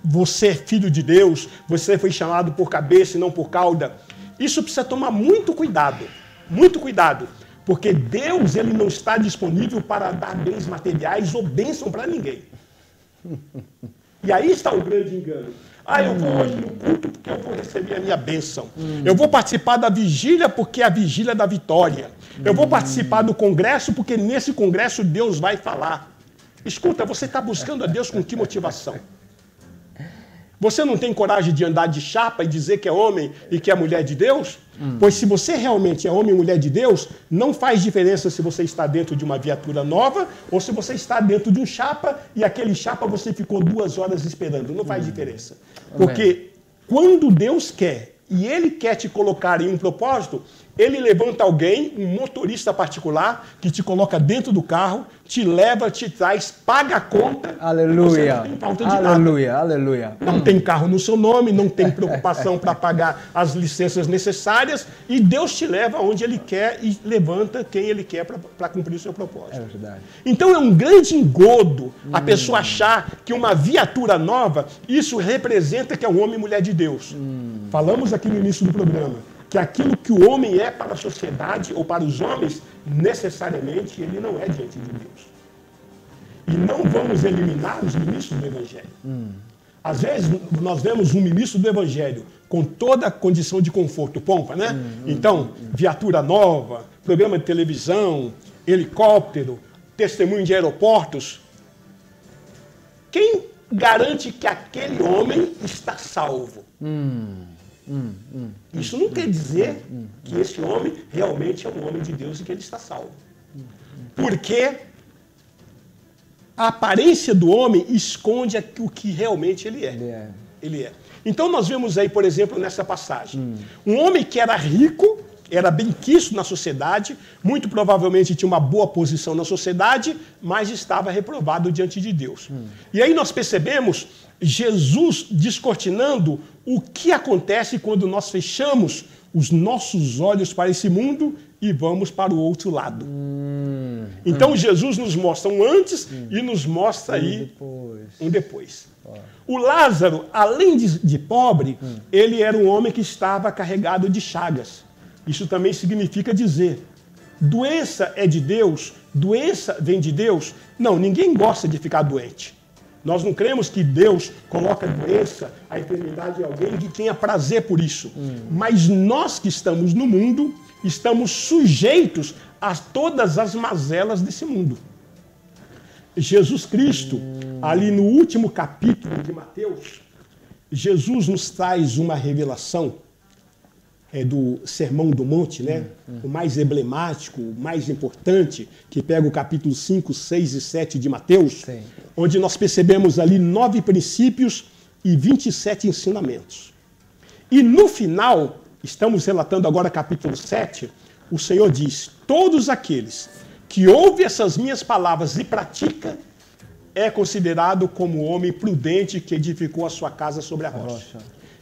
Você é filho de Deus, você foi chamado por cabeça e não por cauda. Isso precisa tomar muito cuidado, porque Deus ele não está disponível para dar bens materiais ou bênção para ninguém. E aí está o grande engano. Eu vou hoje no culto porque eu vou receber a minha bênção. Eu vou participar da vigília porque é a vigília da vitória. Eu vou participar do congresso porque nesse congresso Deus vai falar. Escuta, você está buscando a Deus com que motivação? Você não tem coragem de andar de chapa e dizer que é homem e que é mulher de Deus? Pois se você realmente é homem e mulher de Deus, não faz diferença se você está dentro de uma viatura nova ou se você está dentro de um chapa e aquele chapa você ficou 2 horas esperando. Não faz diferença. Porque quando Deus quer e Ele quer te colocar em um propósito, Ele levanta alguém, um motorista particular, que te coloca dentro do carro, te leva, te traz, paga a conta. Aleluia. Você não tem falta de Aleluia, nada. aleluia. Não tem carro no seu nome, não tem preocupação para pagar as licenças necessárias e Deus te leva onde Ele quer e levanta quem Ele quer para cumprir o seu propósito. É verdade. Então é um grande engodo a pessoa achar que uma viatura nova, isso representa que é um homem e mulher de Deus. Falamos aqui no início do programa que aquilo que o homem é para a sociedade ou para os homens, necessariamente ele não é diante de Deus. E não vamos eliminar os ministros do Evangelho. Às vezes nós vemos um ministro do Evangelho com toda a condição de conforto, pompa, né? Então, viatura nova, programa de televisão, helicóptero, testemunho de aeroportos. Quem garante que aquele homem está salvo? Isso não quer dizer que esse homem realmente é um homem de Deus e que ele está salvo. Porque a aparência do homem esconde o que realmente ele é. Ele é. Então nós vemos aí, por exemplo, nessa passagem, um homem que era rico, era bem quisto na sociedade, muito provavelmente tinha uma boa posição na sociedade, mas estava reprovado diante de Deus. E aí nós percebemos Jesus descortinando o que acontece quando nós fechamos os nossos olhos para esse mundo e vamos para o outro lado. Então Jesus nos mostra um antes e nos mostra aí um depois. O Lázaro, além de pobre, ele era um homem que estava carregado de chagas. Isso também significa dizer, doença é de Deus, doença vem de Deus. Não, ninguém gosta de ficar doente. Nós não cremos que Deus coloca a doença, a enfermidade em alguém que tenha prazer por isso. Mas nós que estamos no mundo, estamos sujeitos a todas as mazelas desse mundo. Jesus Cristo, ali no último capítulo de Mateus, Jesus nos traz uma revelação do Sermão do Monte, né? O mais emblemático, o mais importante, que pega o capítulo 5, 6 e 7 de Mateus, Sim. onde nós percebemos ali 9 princípios e 27 ensinamentos. E no final, estamos relatando agora capítulo 7, o Senhor diz, todos aqueles que ouvem essas minhas palavras e pratica, é considerado como homem prudente que edificou a sua casa sobre a rocha.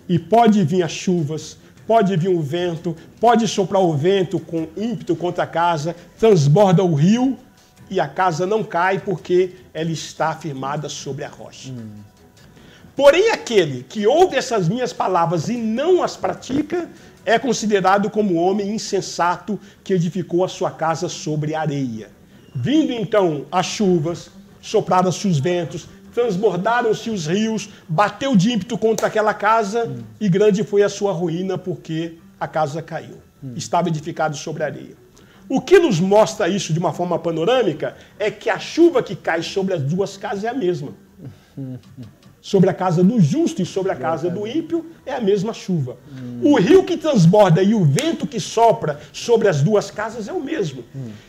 E pode vir as chuvas, pode vir o vento, pode soprar o vento com ímpeto contra a casa, transborda o rio e a casa não cai porque ela está firmada sobre a rocha. Porém, aquele que ouve essas minhas palavras e não as pratica, é considerado como homem insensato que edificou a sua casa sobre areia. Vindo então as chuvas, sopraram-se os ventos, transbordaram-se os rios, bateu de ímpeto contra aquela casa e grande foi a sua ruína porque a casa caiu. Estava edificado sobre areia. O que nos mostra isso de uma forma panorâmica é que a chuva que cai sobre as duas casas é a mesma. Sobre a casa do justo e sobre a casa do ímpio é a mesma chuva. O rio que transborda e o vento que sopra sobre as duas casas é o mesmo.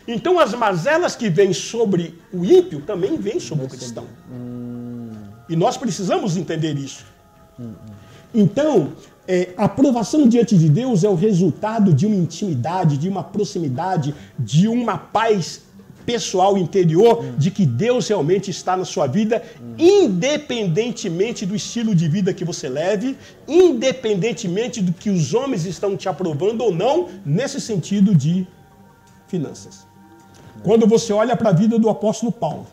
Então as mazelas que vêm sobre o ímpio também vêm sobre o cristão. E nós precisamos entender isso. Então, a aprovação diante de Deus é o resultado de uma intimidade, de uma proximidade, de uma paz pessoal interior de que Deus realmente está na sua vida, independentemente do estilo de vida que você leve, independentemente do que os homens estão te aprovando ou não, nesse sentido de finanças. Quando você olha para a vida do apóstolo Paulo,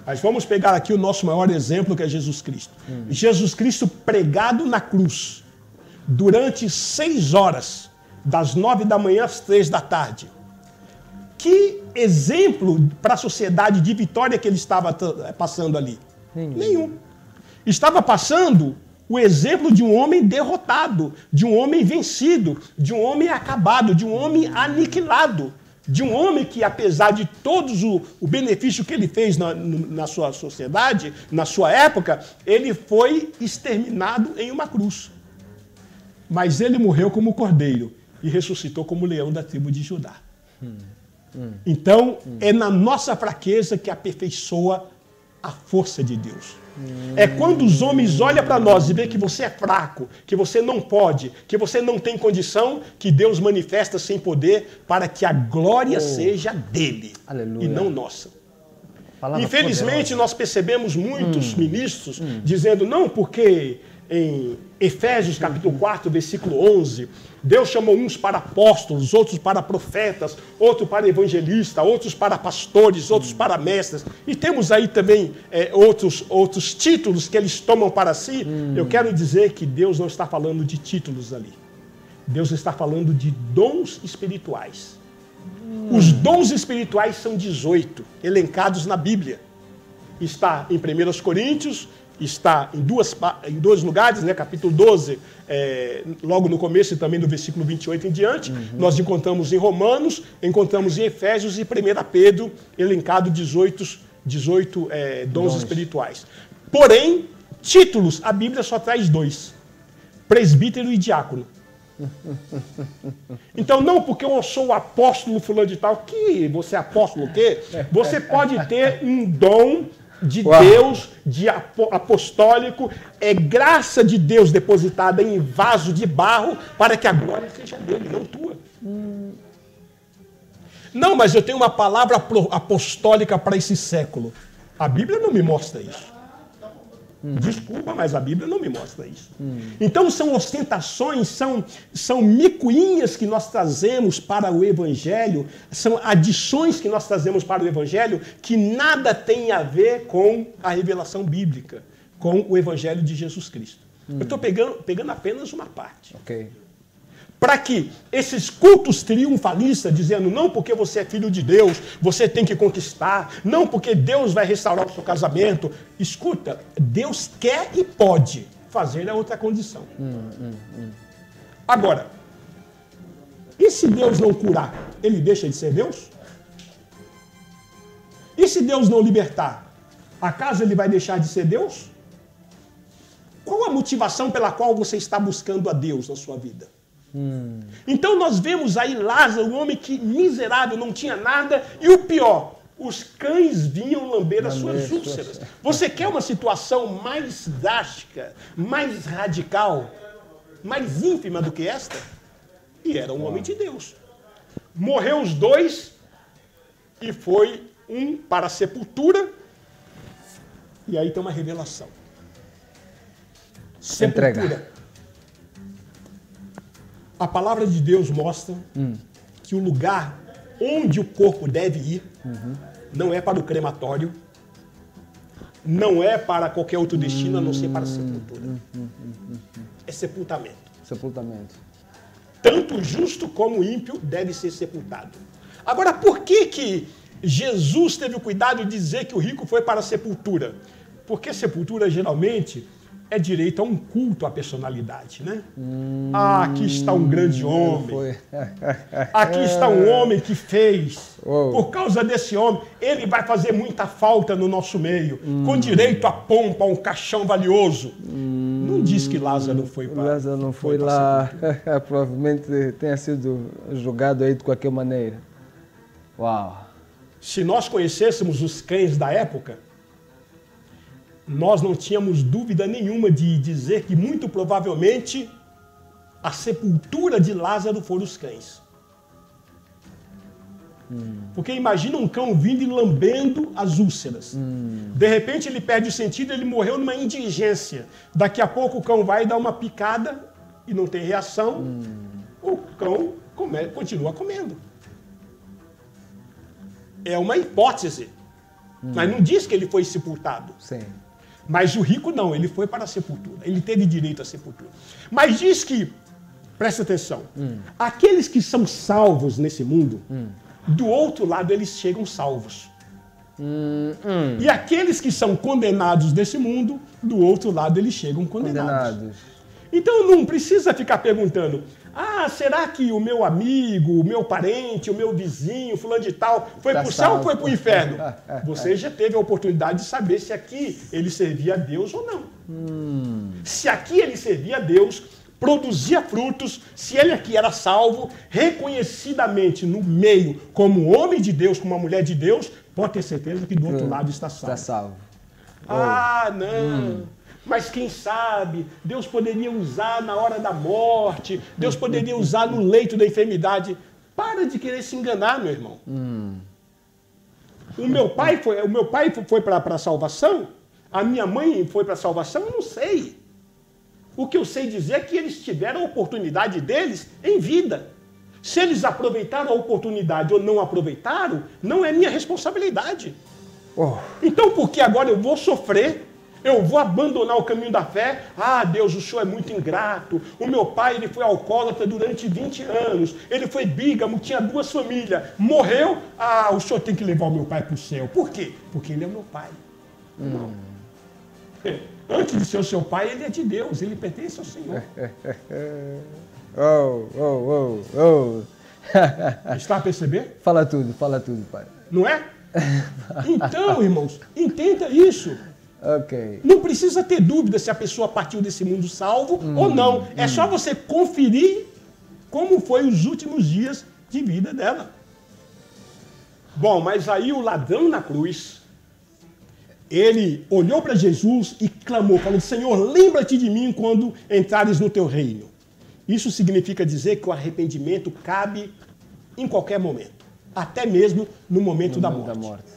mas vamos pegar aqui o nosso maior exemplo, que é Jesus Cristo. Jesus Cristo pregado na cruz durante 6 horas, das 9 da manhã às 3 da tarde. Que exemplo para a sociedade de vitória que ele estava passando ali? Nenhum. Estava passando o exemplo de um homem derrotado, de um homem vencido, de um homem acabado, de um homem aniquilado, de um homem que, apesar de todos o benefício que ele fez na sua sociedade, na sua época, ele foi exterminado em uma cruz. Mas ele morreu como cordeiro e ressuscitou como leão da tribo de Judá. Então, é na nossa fraqueza que aperfeiçoa a força de Deus. É quando os homens olham para nós e veem que você é fraco, que você não pode, que você não tem condição, que Deus manifesta sem poder para que a glória seja dele. Aleluia. E não nossa. Palavra Infelizmente, poderosa. nós percebemos muitos ministros dizendo, não, porque em Efésios capítulo 4, versículo 11, Deus chamou uns para apóstolos, outros para profetas, outros para evangelistas, outros para pastores, outros para mestres. E temos aí também outros títulos que eles tomam para si. Eu quero dizer que Deus não está falando de títulos ali. Deus está falando de dons espirituais. Os dons espirituais são 18, elencados na Bíblia. Está em 1 Coríntios, está em dois lugares, né? Capítulo 12, logo no começo e também no versículo 28 em diante. Nós encontramos em Romanos, encontramos em Efésios e 1 Pedro, elencado 18 dons espirituais. Porém, títulos, a Bíblia só traz 2, presbítero e diácono. Então, não porque eu sou o apóstolo fulano de tal, que você é apóstolo o quê? Você pode ter um dom de Deus, de apostólico, é graça de Deus depositada em vaso de barro para que a glória seja dele, não tua. Não, mas eu tenho uma palavra apostólica para esse século. A Bíblia não me mostra isso. Desculpa, mas a Bíblia não me mostra isso. Então são ostentações, são micuinhas que nós trazemos para o Evangelho, são adições que nós trazemos para o Evangelho que nada tem a ver com a revelação bíblica, com o Evangelho de Jesus Cristo. Eu estou pegando apenas uma parte. Ok. Para que esses cultos triunfalistas, dizendo, não porque você é filho de Deus, você tem que conquistar, não porque Deus vai restaurar o seu casamento. Escuta, Deus quer e pode fazer a outra condição. Agora, e se Deus não curar, ele deixa de ser Deus? E se Deus não libertar, acaso ele vai deixar de ser Deus? Qual a motivação pela qual você está buscando a Deus na sua vida? Então nós vemos aí Lázaro, um homem que miserável, não tinha nada, e o pior, os cães vinham lamber as suas úlceras. Você quer uma situação mais drástica, mais radical, mais ínfima do que esta? E era um homem de Deus. Morreu os dois e foi um para a sepultura, e aí tem uma revelação. Sepultura. Entrega. A palavra de Deus mostra que o lugar onde o corpo deve ir não é para o crematório, não é para qualquer outro destino, a não ser para a sepultura. É sepultamento. Sepultamento. Tanto o justo como o ímpio deve ser sepultado. Agora, por que Jesus teve o cuidado de dizer que o rico foi para a sepultura? Porque sepultura, geralmente, é direito a um culto à personalidade, né? Aqui está um grande homem. Aqui está um homem que fez. Por causa desse homem, ele vai fazer muita falta no nosso meio. Com direito a pompa, a um caixão valioso. Não diz que Lázaro não foi para Lázaro não foi lá. Provavelmente tenha sido julgado aí de qualquer maneira. Uau. Se nós conhecêssemos os cães da época, nós não tínhamos dúvida nenhuma de dizer que, muito provavelmente, a sepultura de Lázaro foram os cães. Porque imagina um cão vindo e lambendo as úlceras. De repente ele perde o sentido, ele morreu numa indigência. Daqui a pouco o cão vai dar uma picada e não tem reação. O cão continua comendo. É uma hipótese. Mas não diz que ele foi sepultado. Sim. Mas o rico não, ele foi para a sepultura. Ele teve direito à sepultura. Mas diz que, presta atenção, aqueles que são salvos nesse mundo, do outro lado eles chegam salvos. E aqueles que são condenados desse mundo, do outro lado eles chegam condenados. Então não precisa ficar perguntando, será que o meu amigo, o meu parente, o meu vizinho, fulano de tal, foi para o céu ou foi para o inferno? Você já teve a oportunidade de saber se aqui ele servia a Deus ou não. Se aqui ele servia a Deus, produzia frutos, se ele aqui era salvo, reconhecidamente no meio, como homem de Deus, como uma mulher de Deus, pode ter certeza que do outro lado está salvo. Está salvo. Não. Mas quem sabe, Deus poderia usar na hora da morte, Deus poderia usar no leito da enfermidade. Para de querer se enganar, meu irmão. O meu pai foi para a salvação? A minha mãe foi para a salvação? Eu não sei. O que eu sei dizer é que eles tiveram a oportunidade deles em vida. Se eles aproveitaram a oportunidade ou não aproveitaram, não é minha responsabilidade. Então, por que agora eu vou sofrer? Eu vou abandonar o caminho da fé? Deus, o Senhor é muito ingrato. O meu pai, ele foi alcoólatra durante 20 anos. Ele foi bígamo, tinha 2 famílias. Morreu? O Senhor tem que levar o meu pai para o céu. Por quê? Porque ele é o meu pai. Não. Antes de ser o seu pai, ele é de Deus. Ele pertence ao Senhor. Está a perceber? Fala tudo, pai. Não é? Então, irmãos, entenda isso. Não precisa ter dúvida se a pessoa partiu desse mundo salvo ou não. É só você conferir como foi os últimos dias de vida dela. Bom, mas aí o ladrão na cruz, ele olhou para Jesus e clamou, falando, Senhor, lembra-te de mim quando entrares no teu reino. Isso significa dizer que o arrependimento cabe em qualquer momento, até mesmo no momento da morte.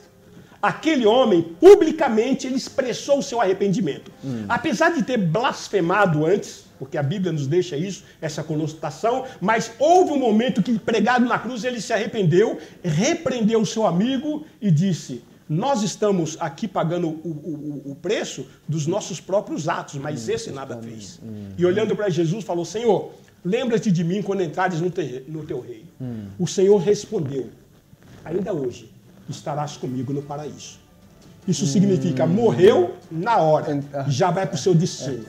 Aquele homem, publicamente, ele expressou o seu arrependimento. Apesar de ter blasfemado antes, porque a Bíblia nos deixa isso, essa conotação, mas houve um momento que, pregado na cruz, ele se arrependeu, repreendeu o seu amigo e disse, nós estamos aqui pagando o preço dos nossos próprios atos, mas esse nada fez. E olhando para Jesus, falou, Senhor, lembra-te de mim quando entrares no teu reino. O Senhor respondeu, ainda hoje estarás comigo no paraíso. Isso significa, morreu na hora, já vai para o seu destino.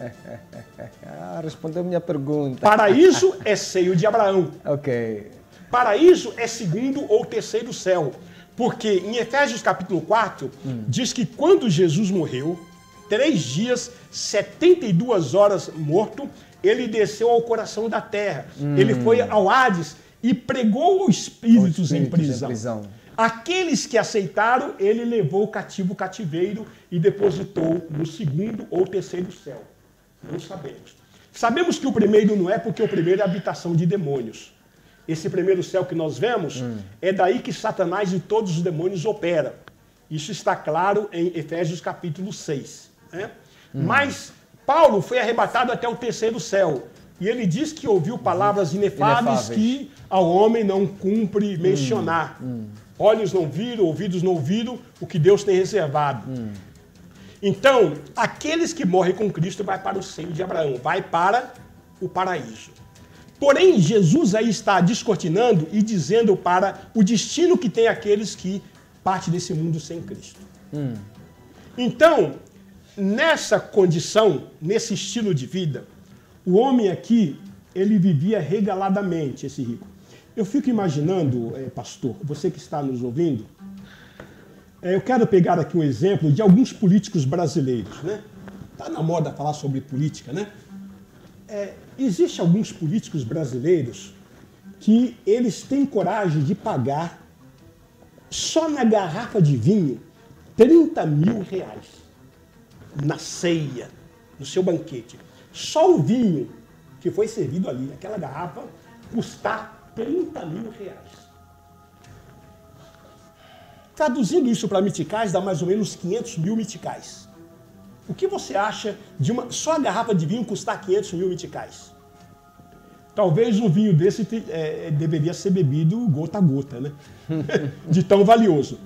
Respondeu minha pergunta. Paraíso é seio de Abraão. Ok. Paraíso é segundo ou terceiro céu. Porque em Efésios capítulo 4, diz que quando Jesus morreu, 3 dias, 72 horas morto, ele desceu ao coração da terra. Ele foi ao Hades e pregou os espíritos em prisão. Aqueles que aceitaram, ele levou cativo o cativeiro e depositou no segundo ou terceiro céu. Não sabemos. Sabemos que o primeiro não é, porque o primeiro é a habitação de demônios. Esse primeiro céu que nós vemos, é daí que Satanás e todos os demônios operam. Isso está claro em Efésios capítulo 6. Né? Mas Paulo foi arrebatado até o terceiro céu. E ele diz que ouviu palavras inefáveis que ao homem não cumpre mencionar. Olhos não viram, ouvidos não ouviram o que Deus tem reservado. Então, aqueles que morrem com Cristo vai para o seio de Abraão, vai para o paraíso. Porém, Jesus aí está descortinando e dizendo para o destino que tem aqueles que partem desse mundo sem Cristo. Então, nessa condição, nesse estilo de vida, o homem aqui, ele vivia regaladamente, esse rico. Eu fico imaginando, pastor, você que está nos ouvindo, eu quero pegar aqui um exemplo de alguns políticos brasileiros, né? Está na moda falar sobre política, né? Existem alguns políticos brasileiros que eles têm coragem de pagar só na garrafa de vinho 30 mil reais na ceia, no seu banquete. Só o vinho que foi servido ali, aquela garrafa, custar 30 mil reais. Traduzindo isso para meticais, dá mais ou menos 500 mil meticais. O que você acha de só a garrafa de vinho custar 500 mil meticais? Talvez um vinho desse deveria ser bebido gota a gota, né? De tão valioso.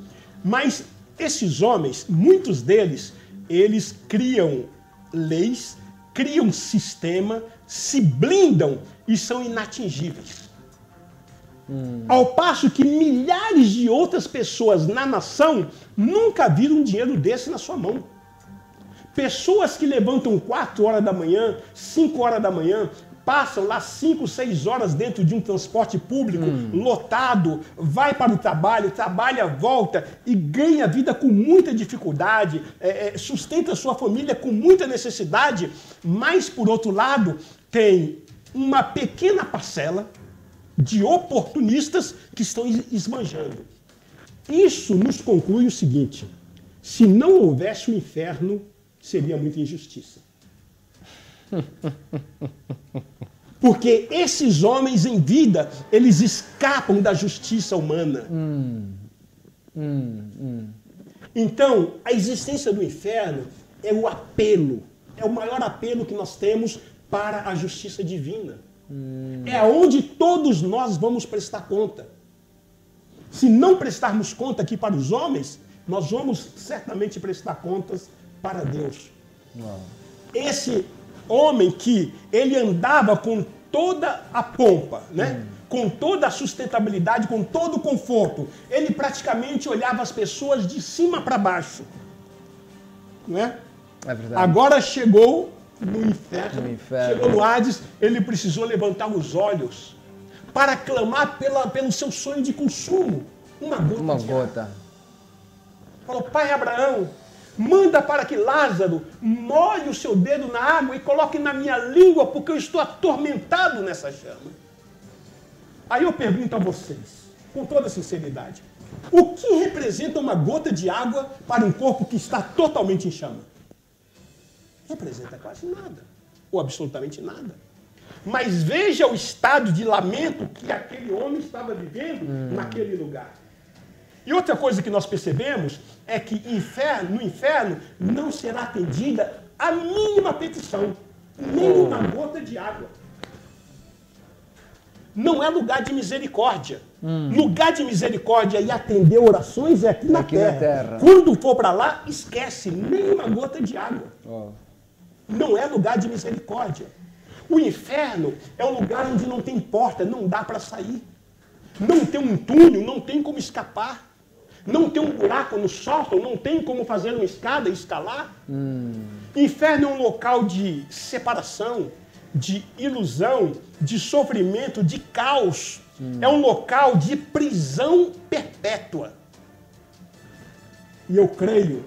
Mas esses homens, muitos deles, eles criam leis, criam sistema, se blindam e são inatingíveis. Ao passo que milhares de outras pessoas na nação nunca viram um dinheiro desse na sua mão. Pessoas que levantam 4 horas da manhã, 5 horas da manhã, passam lá 5, 6 horas dentro de um transporte público lotado, vai para o trabalho, trabalha, volta e ganha vida com muita dificuldade, sustenta sua família com muita necessidade, mas, por outro lado, tem uma pequena parcela de oportunistas que estão esbanjando. Isso nos conclui o seguinte: se não houvesse o inferno, seria muita injustiça. Porque esses homens em vida, eles escapam da justiça humana. Então, a existência do inferno é o apelo, é o maior apelo que nós temos para a justiça divina. É onde todos nós vamos prestar conta. Se não prestarmos conta aqui para os homens, nós vamos certamente prestar contas para Deus. Esse homem que ele andava com toda a pompa, né? Com toda a sustentabilidade, com todo o conforto, ele praticamente olhava as pessoas de cima para baixo. Não é? É verdade. Agora chegou no inferno, chegou no Hades, ele precisou levantar os olhos para clamar pelo seu sonho de consumo. Uma gota. Falou: Pai Abraão, manda para que Lázaro molhe o seu dedo na água e coloque na minha língua, porque eu estou atormentado nessa chama. Aí eu pergunto a vocês, com toda sinceridade, o que representa uma gota de água para um corpo que está totalmente em chama? Representa quase nada, ou absolutamente nada. Mas veja o estado de lamento que aquele homem estava vivendo naquele lugar. E outra coisa que nós percebemos é que no inferno não será atendida a mínima petição, nem uma gota de água. Não é lugar de misericórdia. Lugar de misericórdia e atender orações é aqui na terra. Quando for para lá, esquece, nem uma gota de água. Não é lugar de misericórdia. O inferno é um lugar onde não tem porta, não dá para sair. Não tem um túnel, não tem como escapar. Não tem um buraco no sótão, não tem como fazer uma escada e escalar. Inferno é um local de separação, de ilusão, de sofrimento, de caos. É um local de prisão perpétua. E eu creio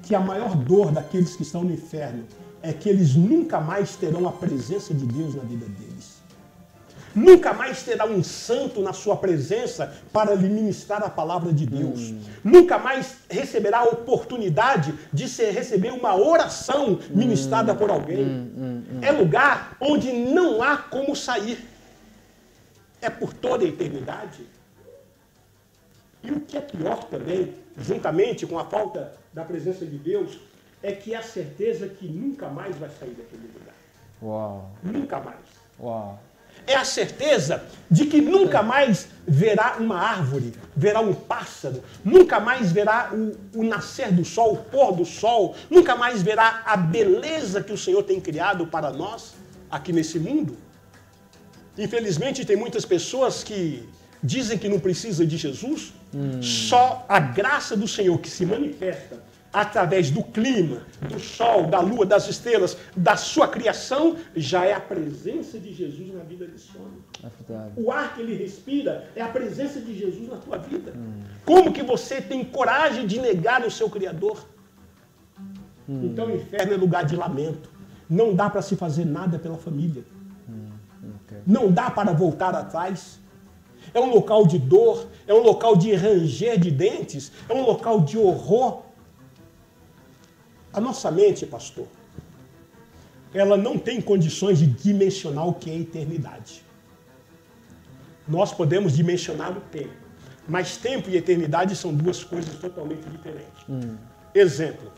que a maior dor daqueles que estão no inferno é que eles nunca mais terão a presença de Deus na vida deles. Nunca mais terá um santo na sua presença para lhe ministrar a palavra de Deus. Nunca mais receberá a oportunidade de receber uma oração ministrada por alguém. É lugar onde não há como sair. É por toda a eternidade. E o que é pior também, juntamente com a falta da presença de Deus, é que é a certeza que nunca mais vai sair daquele lugar. Uau. Nunca mais. Uau. É a certeza de que nunca mais verá uma árvore, verá um pássaro, nunca mais verá o nascer do sol, o pôr do sol, nunca mais verá a beleza que o Senhor tem criado para nós aqui nesse mundo. Infelizmente, tem muitas pessoas que dizem que não precisam de Jesus. Só a graça do Senhor que se manifesta através do clima, do sol, da lua, das estrelas, da sua criação, já é a presença de Jesus na vida desse homem. O ar que ele respira é a presença de Jesus na tua vida. Como que você tem coragem de negar o seu Criador? Então o inferno é lugar de lamento. Não dá para se fazer nada pela família. Não dá para voltar atrás. É um local de dor, é um local de ranger de dentes, é um local de horror. A nossa mente, pastor, ela não tem condições de dimensionar o que é eternidade. Nós podemos dimensionar o tempo, Mas tempo e eternidade são duas coisas totalmente diferentes. Exemplo,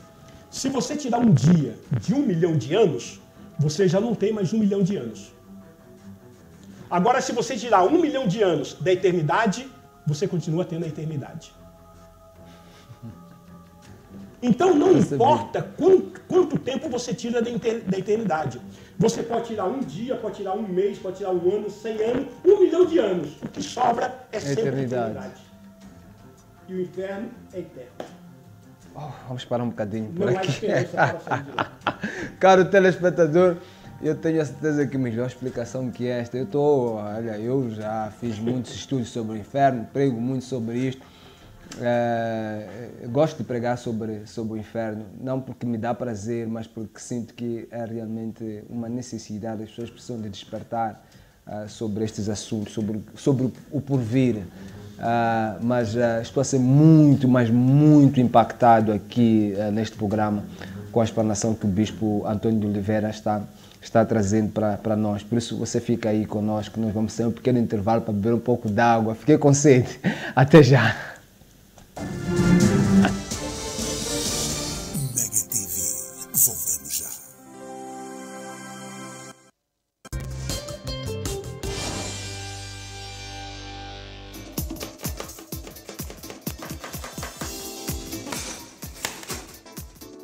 se você tirar um dia de 1 milhão de anos, você já não tem mais 1 milhão de anos. Agora, se você tirar 1 milhão de anos da eternidade, você continua tendo a eternidade. Então, não importa quanto tempo você tira da eternidade. Você pode tirar um dia, pode tirar um mês, pode tirar um ano, 100 anos, 1 milhão de anos. O que sobra é sempre a eternidade. E o inferno é eterno. Vamos parar um bocadinho por Não há aqui. esperança para sair de lá. Caro telespectador, eu tenho a certeza que melhor explicação que esta. Eu já fiz muitos estudos sobre o inferno, prego muito sobre isto. Gosto de pregar sobre o inferno, não porque me dá prazer, mas porque sinto que é realmente uma necessidade. As pessoas precisam de despertar sobre estes assuntos, sobre o porvir. Mas estou a ser muito, mas muito impactado aqui neste programa com a explanação que o Bispo Antônio de Oliveira está trazendo para nós. Por isso você fica aí conosco, nós vamos ter um pequeno intervalo para beber um pouco d'água. Fiquei com sede. Até já. Mega TV, voltamos já.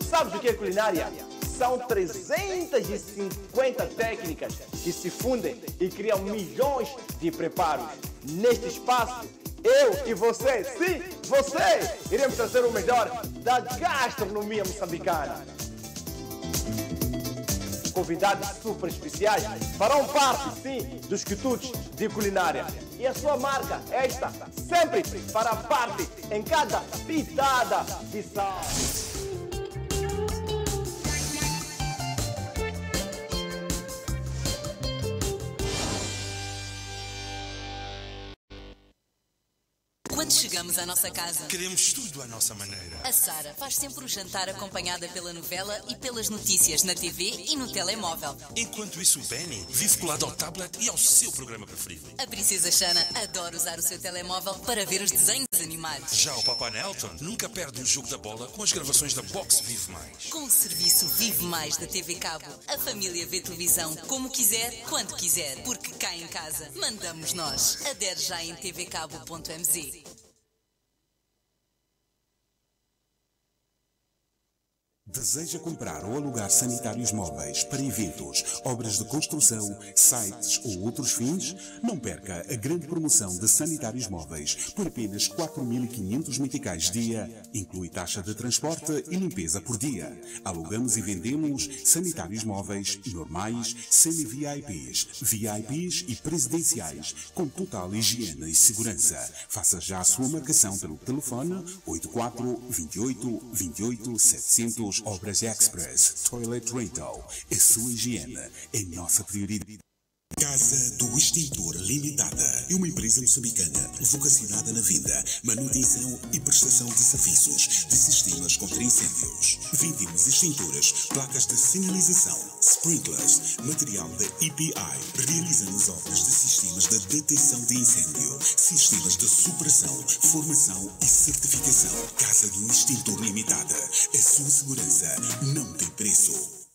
Sabes o que é culinária? São 350 técnicas que se fundem e criam milhões de preparos. Neste espaço, eu e você, sim, você, iremos trazer o melhor da gastronomia moçambicana. Convidados super especiais farão parte, sim, dos quitutes de culinária. E a sua marca, esta, sempre fará parte em cada pitada de sal. Quando chegamos à nossa casa, Queremos tudo à nossa maneira. a Sara faz sempre o jantar acompanhada pela novela e pelas notícias na TV e no telemóvel. Enquanto isso, o Benny vive colado ao tablet e ao seu programa preferido. A Princesa Xana adora usar o seu telemóvel para ver os desenhos animados. Já o Papa Nelton nunca perde o jogo da bola com as gravações da Box Vive Mais. Com o serviço Vive Mais da TV Cabo, a família vê televisão como quiser, quando quiser, porque cá em casa mandamos nós. Adere já em tvcabo.mz. Deseja comprar ou alugar sanitários móveis para eventos, obras de construção, sites ou outros fins? Não perca a grande promoção de sanitários móveis por apenas 4.500 meticais dia. Inclui taxa de transporte e limpeza por dia. Alugamos e vendemos sanitários móveis normais, semi-VIPs, VIPs e presidenciais, com total higiene e segurança. Faça já a sua marcação pelo telefone 84 28 28 700. Obras Express Toilet Rental. A sua higiene é nossa prioridade. Casa do Extintor Limitada é uma empresa moçambicana vocacionada na venda, manutenção e prestação de serviços de sistemas contra incêndios. Vendemos extintores, placas de sinalização, sprinklers, material da EPI. Realizamos obras de sistemas de detecção de incêndio, sistemas de supressão, formação e certificação. Casa do Extintor Limitada. A sua segurança não tem preço.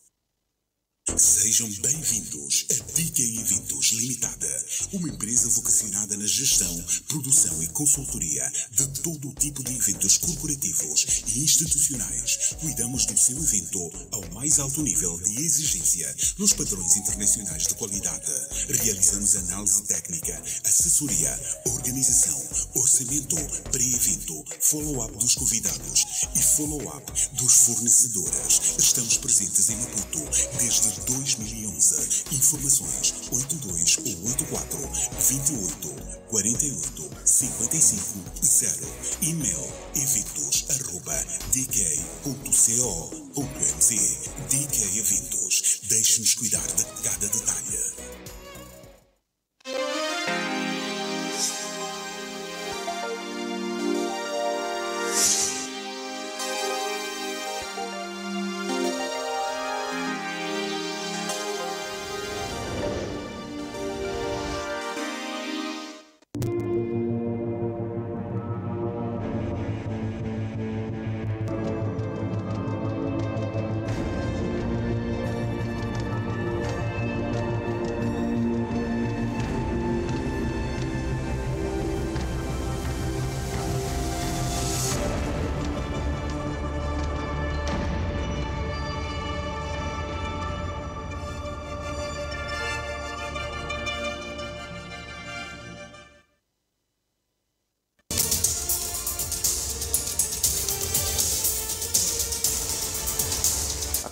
Sejam bem-vindos a DK Eventos Limitada, uma empresa vocacionada na gestão, produção e consultoria de todo o tipo de eventos corporativos e institucionais. Cuidamos do seu evento ao mais alto nível de exigência nos padrões internacionais de qualidade. Realizamos análise técnica, assessoria, organização, orçamento, pré-evento, follow-up dos convidados e follow-up dos fornecedores. Estamos presentes em Maputo desde 2011. Informações 82 ou 84 28 48 55 0. E-mail eventos@dk.co.mz. DK Eventos. Deixe-nos cuidar de cada detalhe.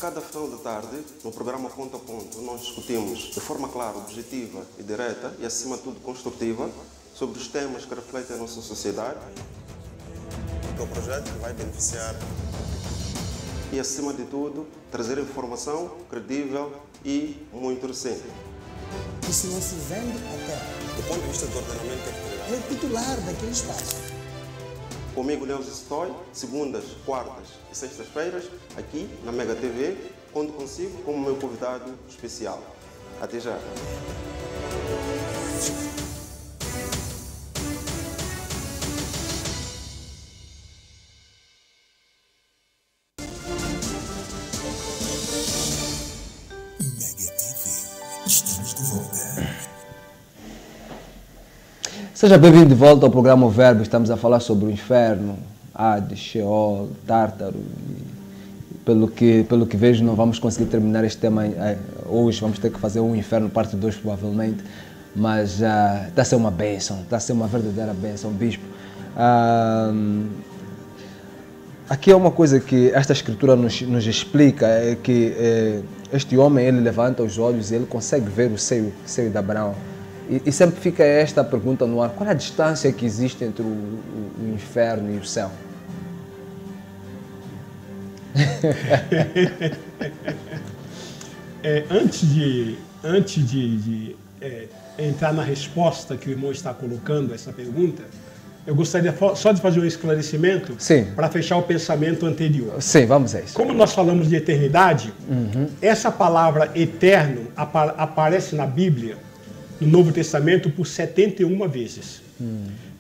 cada final de tarde, no programa Ponto a Ponto, nós discutimos de forma clara, objetiva e direta e, acima de tudo, construtiva sobre os temas que refletem a nossa sociedade. É um projeto que vai beneficiar E, acima de tudo, trazer informação credível e muito recente. Isso não se vende a terra. do ponto de vista do ordenamento territorial. É o titular daquele espaço. Comigo, Neuza Stoy, segundas, quartas e sextas-feiras, aqui na Mega TV, conto consigo como meu convidado especial. Até já. Mega TV. Estamos de volta. Seja bem-vindo de volta ao programa O Verbo. Estamos a falar sobre o inferno, Hades, Sheol, Tártaro. Pelo que vejo, não vamos conseguir terminar este tema hoje. Vamos ter que fazer um inferno parte 2 provavelmente. Mas está a ser uma bênção, está a ser uma verdadeira bênção, bispo. Aqui é uma coisa que esta escritura nos explica, é que este homem, ele levanta os olhos e ele consegue ver o seio de Abraão. E sempre fica esta pergunta no ar: qual é a distância que existe entre o inferno e o céu? Antes de entrar na resposta que o irmão está colocando a essa pergunta, eu gostaria só de fazer um esclarecimento para fechar o pensamento anterior. Sim, vamos a isso. Como nós falamos de eternidade, essa palavra eterno aparece na Bíblia, no Novo Testamento, por 71 vezes.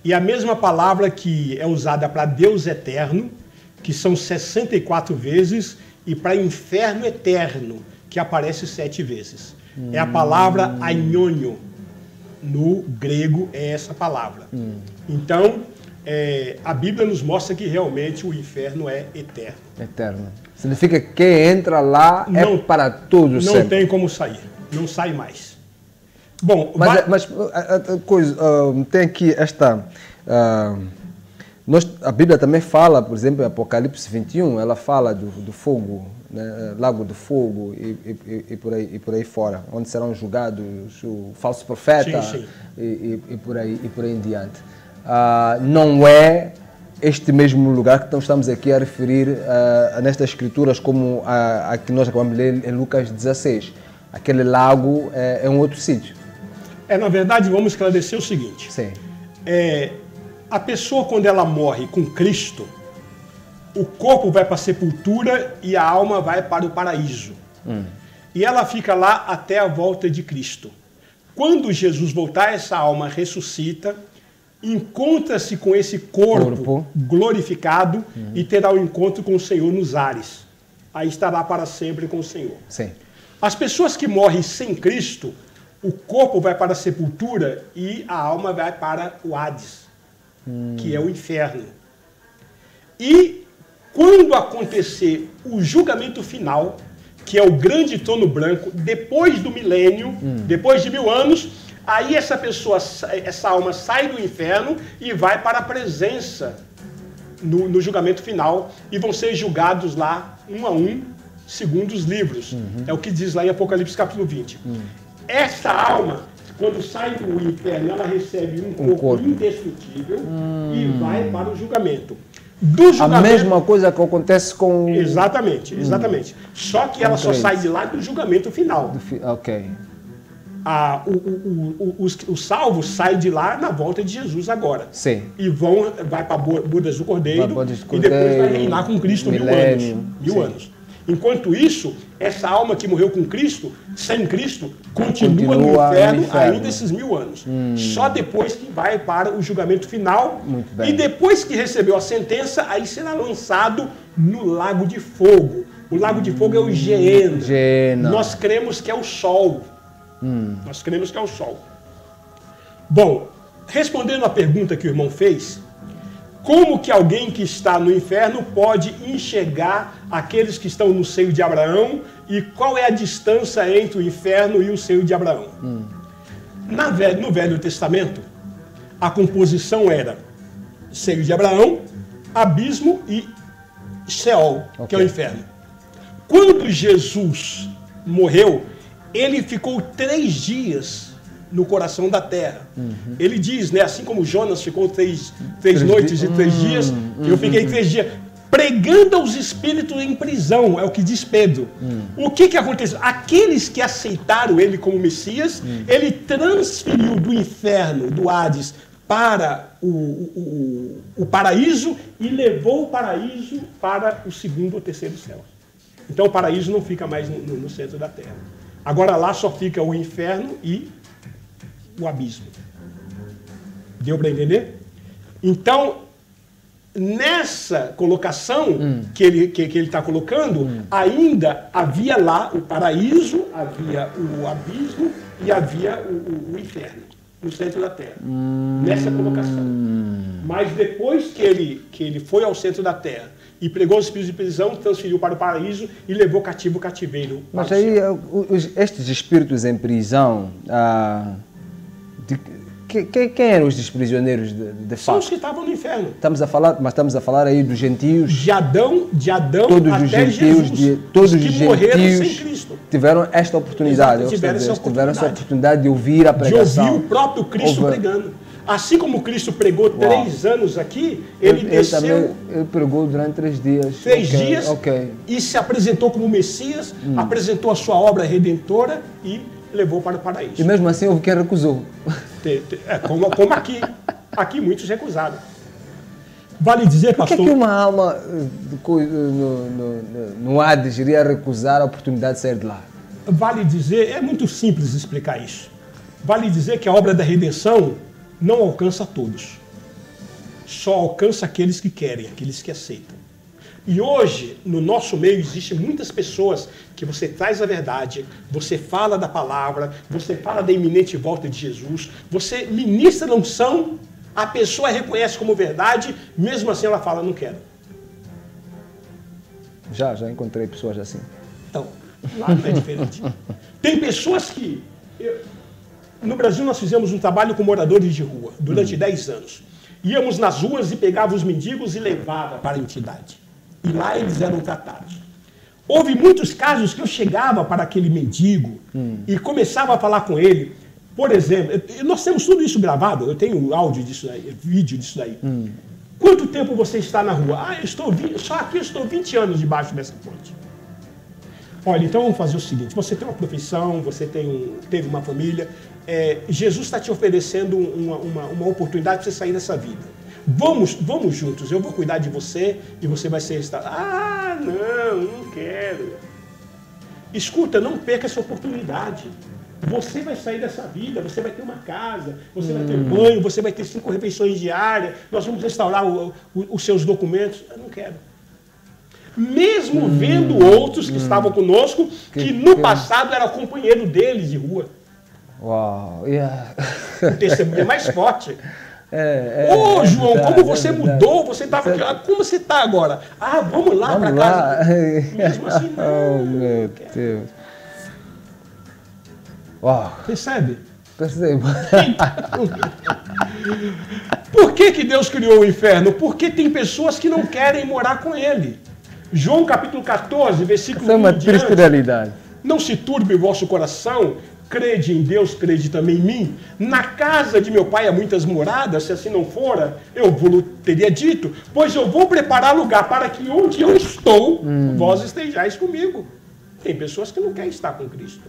E a mesma palavra que é usada para Deus eterno, que são 64 vezes, e para inferno eterno, que aparece 7 vezes. É a palavra aionion. No grego é essa palavra. Então, a Bíblia nos mostra que realmente o inferno é eterno. Eterno. Significa que quem entra lá é para tudo sempre. Não tem como sair. Não sai mais. Bom, mas tem aqui esta... a Bíblia também fala, por exemplo, em Apocalipse 21, ela fala do fogo, né, Lago do Fogo e por aí fora, onde serão julgados o falso profeta. Sim. E por aí em diante. Não é este mesmo lugar que estamos aqui a referir nestas escrituras como a que nós acabamos de ler em Lucas 16. Aquele lago é um outro sítio. Na verdade, vamos esclarecer o seguinte. Sim. A pessoa, quando ela morre com Cristo, o corpo vai para a sepultura e a alma vai para o paraíso. E ela fica lá até a volta de Cristo. Quando Jesus voltar, essa alma ressuscita, encontra-se com esse corpo glorificado e terá o encontro com o Senhor nos ares. Aí estará para sempre com o Senhor. Sim. As pessoas que morrem sem Cristo, o corpo vai para a sepultura e a alma vai para o Hades, que é o inferno. E quando acontecer o julgamento final, que é o grande trono branco, depois do milênio, depois de 1000 anos, aí essa alma sai do inferno e vai para a presença no julgamento final e vão ser julgados lá, um a um, segundo os livros. É o que diz lá em Apocalipse capítulo 20. Essa alma, quando sai do inferno, ela recebe um corpo indestrutível e vai para o julgamento. A mesma coisa que acontece com... Exatamente. Só que ela só sai de lá do julgamento final. Ok. Os salvos saem de lá na volta de Jesus agora. Sim. E vai para Bodas do Cordeiro e depois vai reinar com Cristo 1000 anos. 1000 anos. Enquanto isso, essa alma que morreu com Cristo, sem Cristo, continua no inferno ainda esses 1000 anos. Só depois que vai para o julgamento final. E depois que recebeu a sentença, aí será lançado no Lago de Fogo. O Lago de Fogo é o Geena. Nós cremos que é o Sol. Nós cremos que é o Sol. Bom, respondendo à pergunta que o irmão fez, como que alguém que está no inferno pode enxergar aqueles que estão no seio de Abraão e qual é a distância entre o inferno e o seio de Abraão? No Velho Testamento, a composição era seio de Abraão, abismo e Sheol, que é o inferno. Quando Jesus morreu, ele ficou 3 dias no coração da terra. Ele diz, né, assim como Jonas ficou três noites e 3 dias, eu fiquei 3 dias pregando aos espíritos em prisão, é o que diz Pedro. O que aconteceu? Aqueles que aceitaram ele como Messias, ele transferiu do inferno, do Hades, para o paraíso e levou o paraíso para o 2º ou 3º céu. Então o paraíso não fica mais no centro da terra. Agora lá só fica o inferno e o abismo. Deu para entender? Então, nessa colocação que ele está colocando, ainda havia lá o paraíso, havia o abismo e havia o inferno no centro da terra. Nessa colocação. Mas depois que ele foi ao centro da terra e pregou os espíritos de prisão, transferiu para o paraíso e levou cativo o cativeiro. Mas aí, estes espíritos em prisão, quem eram os prisioneiros de fato? São os que estavam no inferno. Estamos a falar aí dos gentios. De Adão todos até os gentios, Jesus, todos os que os morreram gentios sem Cristo. tiveram esta oportunidade. Exato, tiveram essa oportunidade de ouvir a pregação. De ouvir o próprio Cristo pregando. Assim como Cristo pregou 3 anos aqui, ele desceu. Ele pregou durante 3 dias. 3 dias e se apresentou como Messias, apresentou a sua obra redentora e levou para o paraíso. E mesmo assim houve quem recusou. Como aqui. Aqui muitos recusaram. Vale dizer, pastor... Por que uma alma no Hades iria recusar a oportunidade de sair de lá? Vale dizer, é muito simples explicar isso. Vale dizer que a obra da redenção não alcança todos. Só alcança aqueles que querem, aqueles que aceitam. E hoje, no nosso meio, existem muitas pessoas que você traz a verdade, você fala da palavra, você fala da iminente volta de Jesus, você ministra a unção, a pessoa reconhece como verdade, mesmo assim ela fala, não quero. Já encontrei pessoas assim. Então, lá não é diferente. Tem pessoas que... No Brasil nós fizemos um trabalho com moradores de rua, durante 10 anos. Íamos nas ruas e pegava os mendigos e levava para a entidade. E lá eles eram tratados. Houve muitos casos que eu chegava para aquele mendigo e começava a falar com ele. Por exemplo, nós temos tudo isso gravado, eu tenho áudio disso daí, vídeo disso daí. Quanto tempo você está na rua? Só aqui eu estou 20 anos debaixo dessa ponte. Olha, então vamos fazer o seguinte, você tem uma profissão, você teve uma família, Jesus está te oferecendo uma oportunidade para você sair dessa vida. Vamos juntos, eu vou cuidar de você e você vai ser restaurado. Ah, não quero. Escuta, não perca essa oportunidade. Você vai sair dessa vida, você vai ter uma casa, você vai ter banho, você vai ter 5 refeições diárias, nós vamos restaurar os seus documentos. Eu não quero. Mesmo vendo outros que estavam conosco, que no passado era companheiro deles de rua. Uau, O testemunho é mais forte. João, como você mudou? Você estava aqui. Como você está agora? Vamos lá para casa. Mesmo assim, não. Oh, meu Deus. Uau. Percebe? Percebo. Por que Deus criou o inferno? Porque tem pessoas que não querem morar com ele. João capítulo 14, versículo 1. Isso é uma triste realidade. Não se turbe o vosso coração. Crede em Deus, crede também em mim. Na casa de meu pai há muitas moradas, se assim não fora, eu vos teria dito, pois eu vou preparar lugar para que onde eu estou, vós estejais comigo. Tem pessoas que não querem estar com Cristo.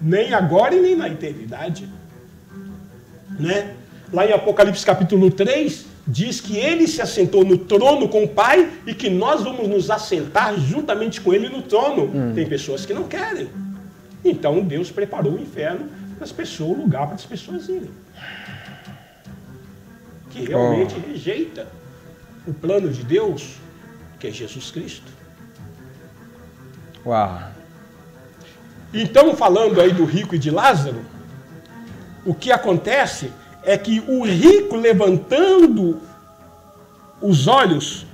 Nem agora e nem na eternidade. Né? Lá em Apocalipse capítulo 3, diz que ele se assentou no trono com o Pai e que nós vamos nos assentar juntamente com ele no trono. Tem pessoas que não querem. Então Deus preparou o inferno para as pessoas, o lugar para as pessoas irem. Que realmente rejeita o plano de Deus, que é Jesus Cristo. Uau. Então, falando aí do rico e de Lázaro, o que acontece é que o rico, levantando os olhos,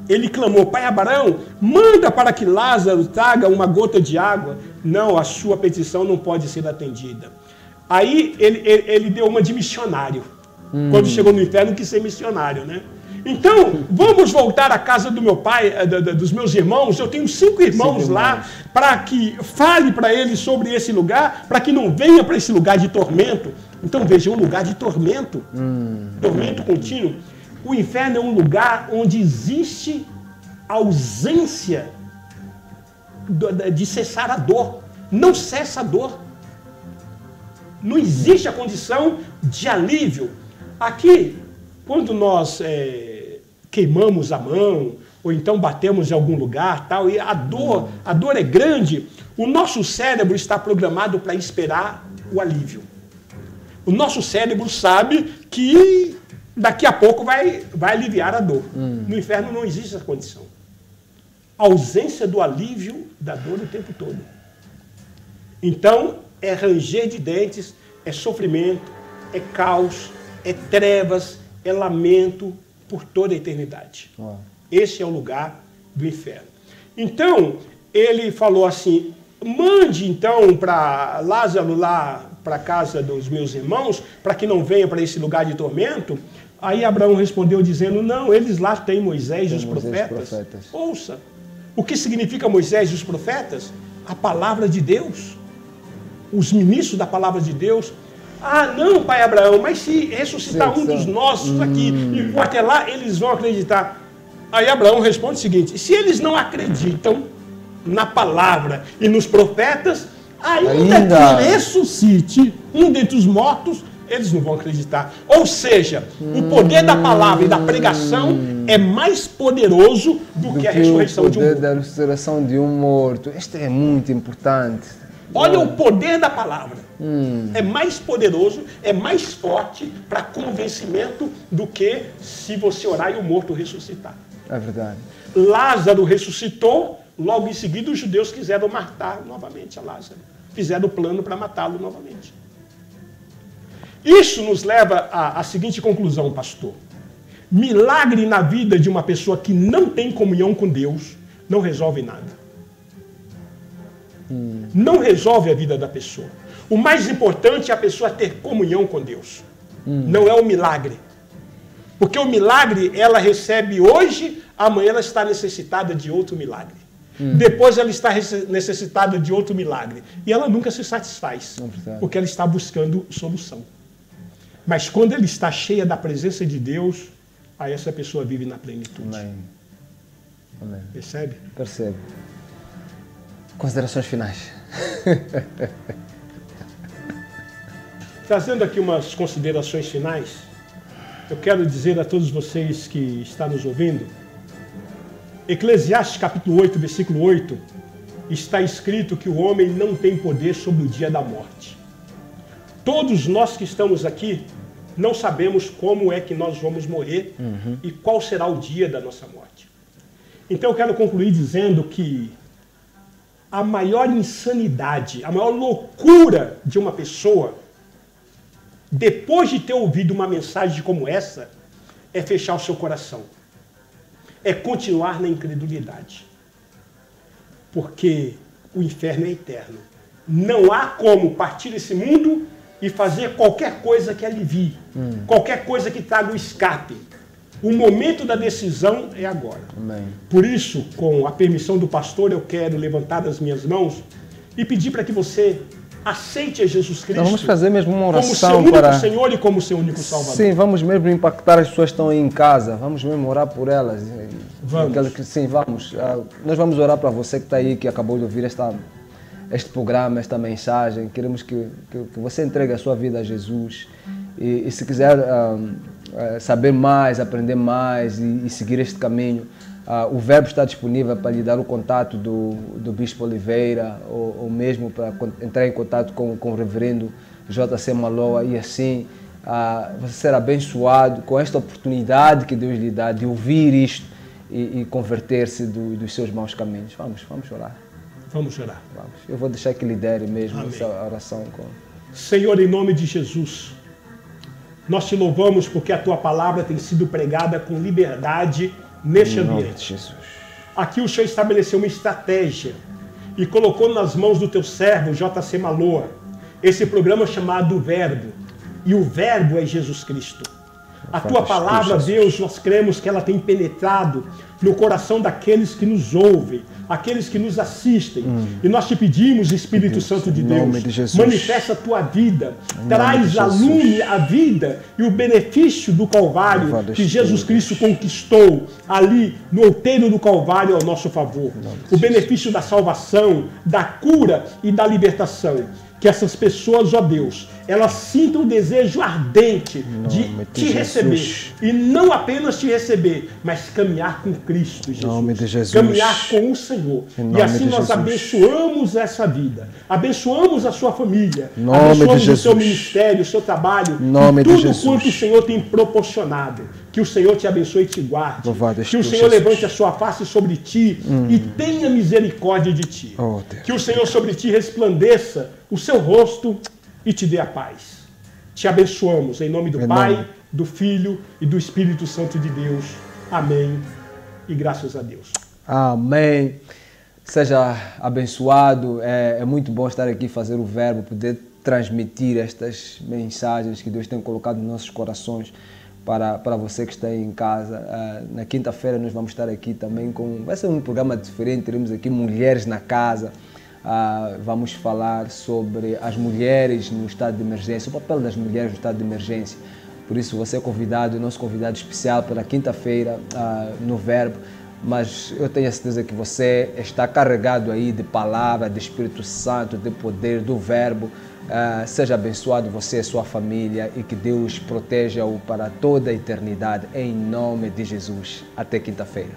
ele clamou, Pai Abraão, manda para que Lázaro traga uma gota de água. Não, a sua petição não pode ser atendida. Aí ele deu uma de missionário. Quando chegou no inferno, quis ser missionário, né? Então, vamos voltar à casa do meu pai, dos meus irmãos. Eu tenho 5 irmãos lá, para que fale para eles sobre esse lugar, para que não venha para esse lugar de tormento. Então, veja, um lugar de tormento. Tormento contínuo. O inferno é um lugar onde existe ausência de cessar a dor. Não cessa a dor. Não existe a condição de alívio. Aqui, quando nós queimamos a mão, ou então batemos em algum lugar, tal, e a dor é grande, o nosso cérebro está programado para esperar o alívio. O nosso cérebro sabe que daqui a pouco vai aliviar a dor. No inferno não existe essa condição. A ausência do alívio da dor o tempo todo. Então, é ranger de dentes, é sofrimento, é caos, é trevas, é lamento por toda a eternidade. Esse é o lugar do inferno. Então, ele falou assim, mande então para Lázaro lá para a casa dos meus irmãos, para que não venha para esse lugar de tormento. Aí Abraão respondeu dizendo, não, eles lá têm Moisés e os profetas. Ouça, o que significa Moisés e os profetas? A palavra de Deus. Os ministros da palavra de Deus. Ah, não, pai Abraão, mas se ressuscitar um dos nossos aqui e for até lá, eles vão acreditar. Aí Abraão responde o seguinte, se eles não acreditam na palavra e nos profetas, ainda que ressuscite um dentre os mortos, eles não vão acreditar. Ou seja, o poder da palavra e da pregação é mais poderoso do que a ressurreição de um morto. O poder da ressurreição de um morto. Isto é muito importante. Olha o poder da palavra. É mais poderoso, é mais forte para convencimento do que se você orar e o morto ressuscitar. É verdade. Lázaro ressuscitou, logo em seguida os judeus quiseram matar novamente a Lázaro. Fizeram o plano para matá-lo novamente. Isso nos leva à seguinte conclusão, pastor. Milagre na vida de uma pessoa que não tem comunhão com Deus não resolve nada. Não resolve a vida da pessoa. O mais importante é a pessoa ter comunhão com Deus. Não é o milagre. Porque o milagre ela recebe hoje, amanhã ela está necessitada de outro milagre. Depois ela está necessitada de outro milagre. E ela nunca se satisfaz. Porque ela está buscando solução. Mas quando ela está cheia da presença de Deus, aí essa pessoa vive na plenitude. Amém. Amém. Percebe? Percebo. Considerações finais. Trazendo aqui umas considerações finais, eu quero dizer a todos vocês que estão nos ouvindo, Eclesiastes capítulo 8, versículo 8, está escrito que o homem não tem poder sobre o dia da morte. Todos nós que estamos aqui não sabemos como é que nós vamos morrer e qual será o dia da nossa morte. Então eu quero concluir dizendo que a maior insanidade, a maior loucura de uma pessoa, depois de ter ouvido uma mensagem como essa, é fechar o seu coração. É continuar na incredulidade. Porque o inferno é eterno. Não há como partir desse mundo e fazer qualquer coisa que alivie, qualquer coisa que traga o escape. O momento da decisão é agora. Amém. Por isso, com a permissão do pastor, eu quero levantar as minhas mãos e pedir para que você aceite a Jesus Cristo. Então vamos fazer mesmo uma oração como seu único Senhor e como seu único Salvador. Sim, vamos mesmo impactar as pessoas que estão aí em casa. Vamos mesmo orar por elas. Vamos. Sim, vamos. Nós vamos orar para você que está aí, que acabou de ouvir este programa, esta mensagem. Queremos que você entregue a sua vida a Jesus. E se quiser saber mais, aprender mais e seguir este caminho, o Verbo está disponível para lhe dar o contato do Bispo Oliveira ou mesmo para entrar em contato com o Reverendo J.C. Maloa e assim você será abençoado com esta oportunidade que Deus lhe dá de ouvir isto e converter-se dos seus maus caminhos. Vamos orar. Vamos orar. Vamos. Eu vou deixar que lidere mesmo Amém. essa oração. Senhor, em nome de Jesus, nós te louvamos porque a tua palavra tem sido pregada com liberdade neste ambiente. Jesus. Aqui o Senhor estabeleceu uma estratégia e colocou nas mãos do teu servo, J.C. Maloa, esse programa chamado Verbo. E o Verbo é Jesus Cristo. A tua palavra, Deus, nós cremos que ela tem penetrado no coração daqueles que nos ouvem, aqueles que nos assistem. E nós te pedimos, Espírito Santo de Deus, manifesta a tua vida, traz a lume, a vida e o benefício do Calvário que Jesus Cristo conquistou ali no outeiro do Calvário ao nosso favor. O benefício da salvação, da cura e da libertação. Que essas pessoas, ó Deus, elas sintam o desejo ardente de te receber. E não apenas te receber, mas caminhar com Cristo, Jesus. Caminhar com o Senhor. E assim nós abençoamos essa vida. Abençoamos a sua família. Abençoamos o seu ministério, o seu trabalho. E tudo quanto o Senhor tem proporcionado. Que o Senhor te abençoe e te guarde. Que o Senhor levante a sua face sobre ti e tenha misericórdia de ti. Que o Senhor sobre ti resplandeça o seu rosto e te dê a paz. Te abençoamos em nome do Pai, do Filho e do Espírito Santo de Deus. Amém. E graças a Deus. Amém. Seja abençoado. É muito bom estar aqui, fazer o verbo, poder transmitir estas mensagens que Deus tem colocado nos nossos corações. Para você que está aí em casa. Na quinta-feira nós vamos estar aqui também vai ser um programa diferente, teremos aqui Mulheres na Casa. Vamos falar sobre as mulheres no estado de emergência, o papel das mulheres no estado de emergência. Por isso você é convidado, nosso convidado especial para quinta-feira no Verbo. Mas eu tenho a certeza que você está carregado aí de palavra, de Espírito Santo, de poder, do Verbo. Seja abençoado você e sua família e que Deus proteja-o para toda a eternidade, em nome de Jesus. Até quinta-feira.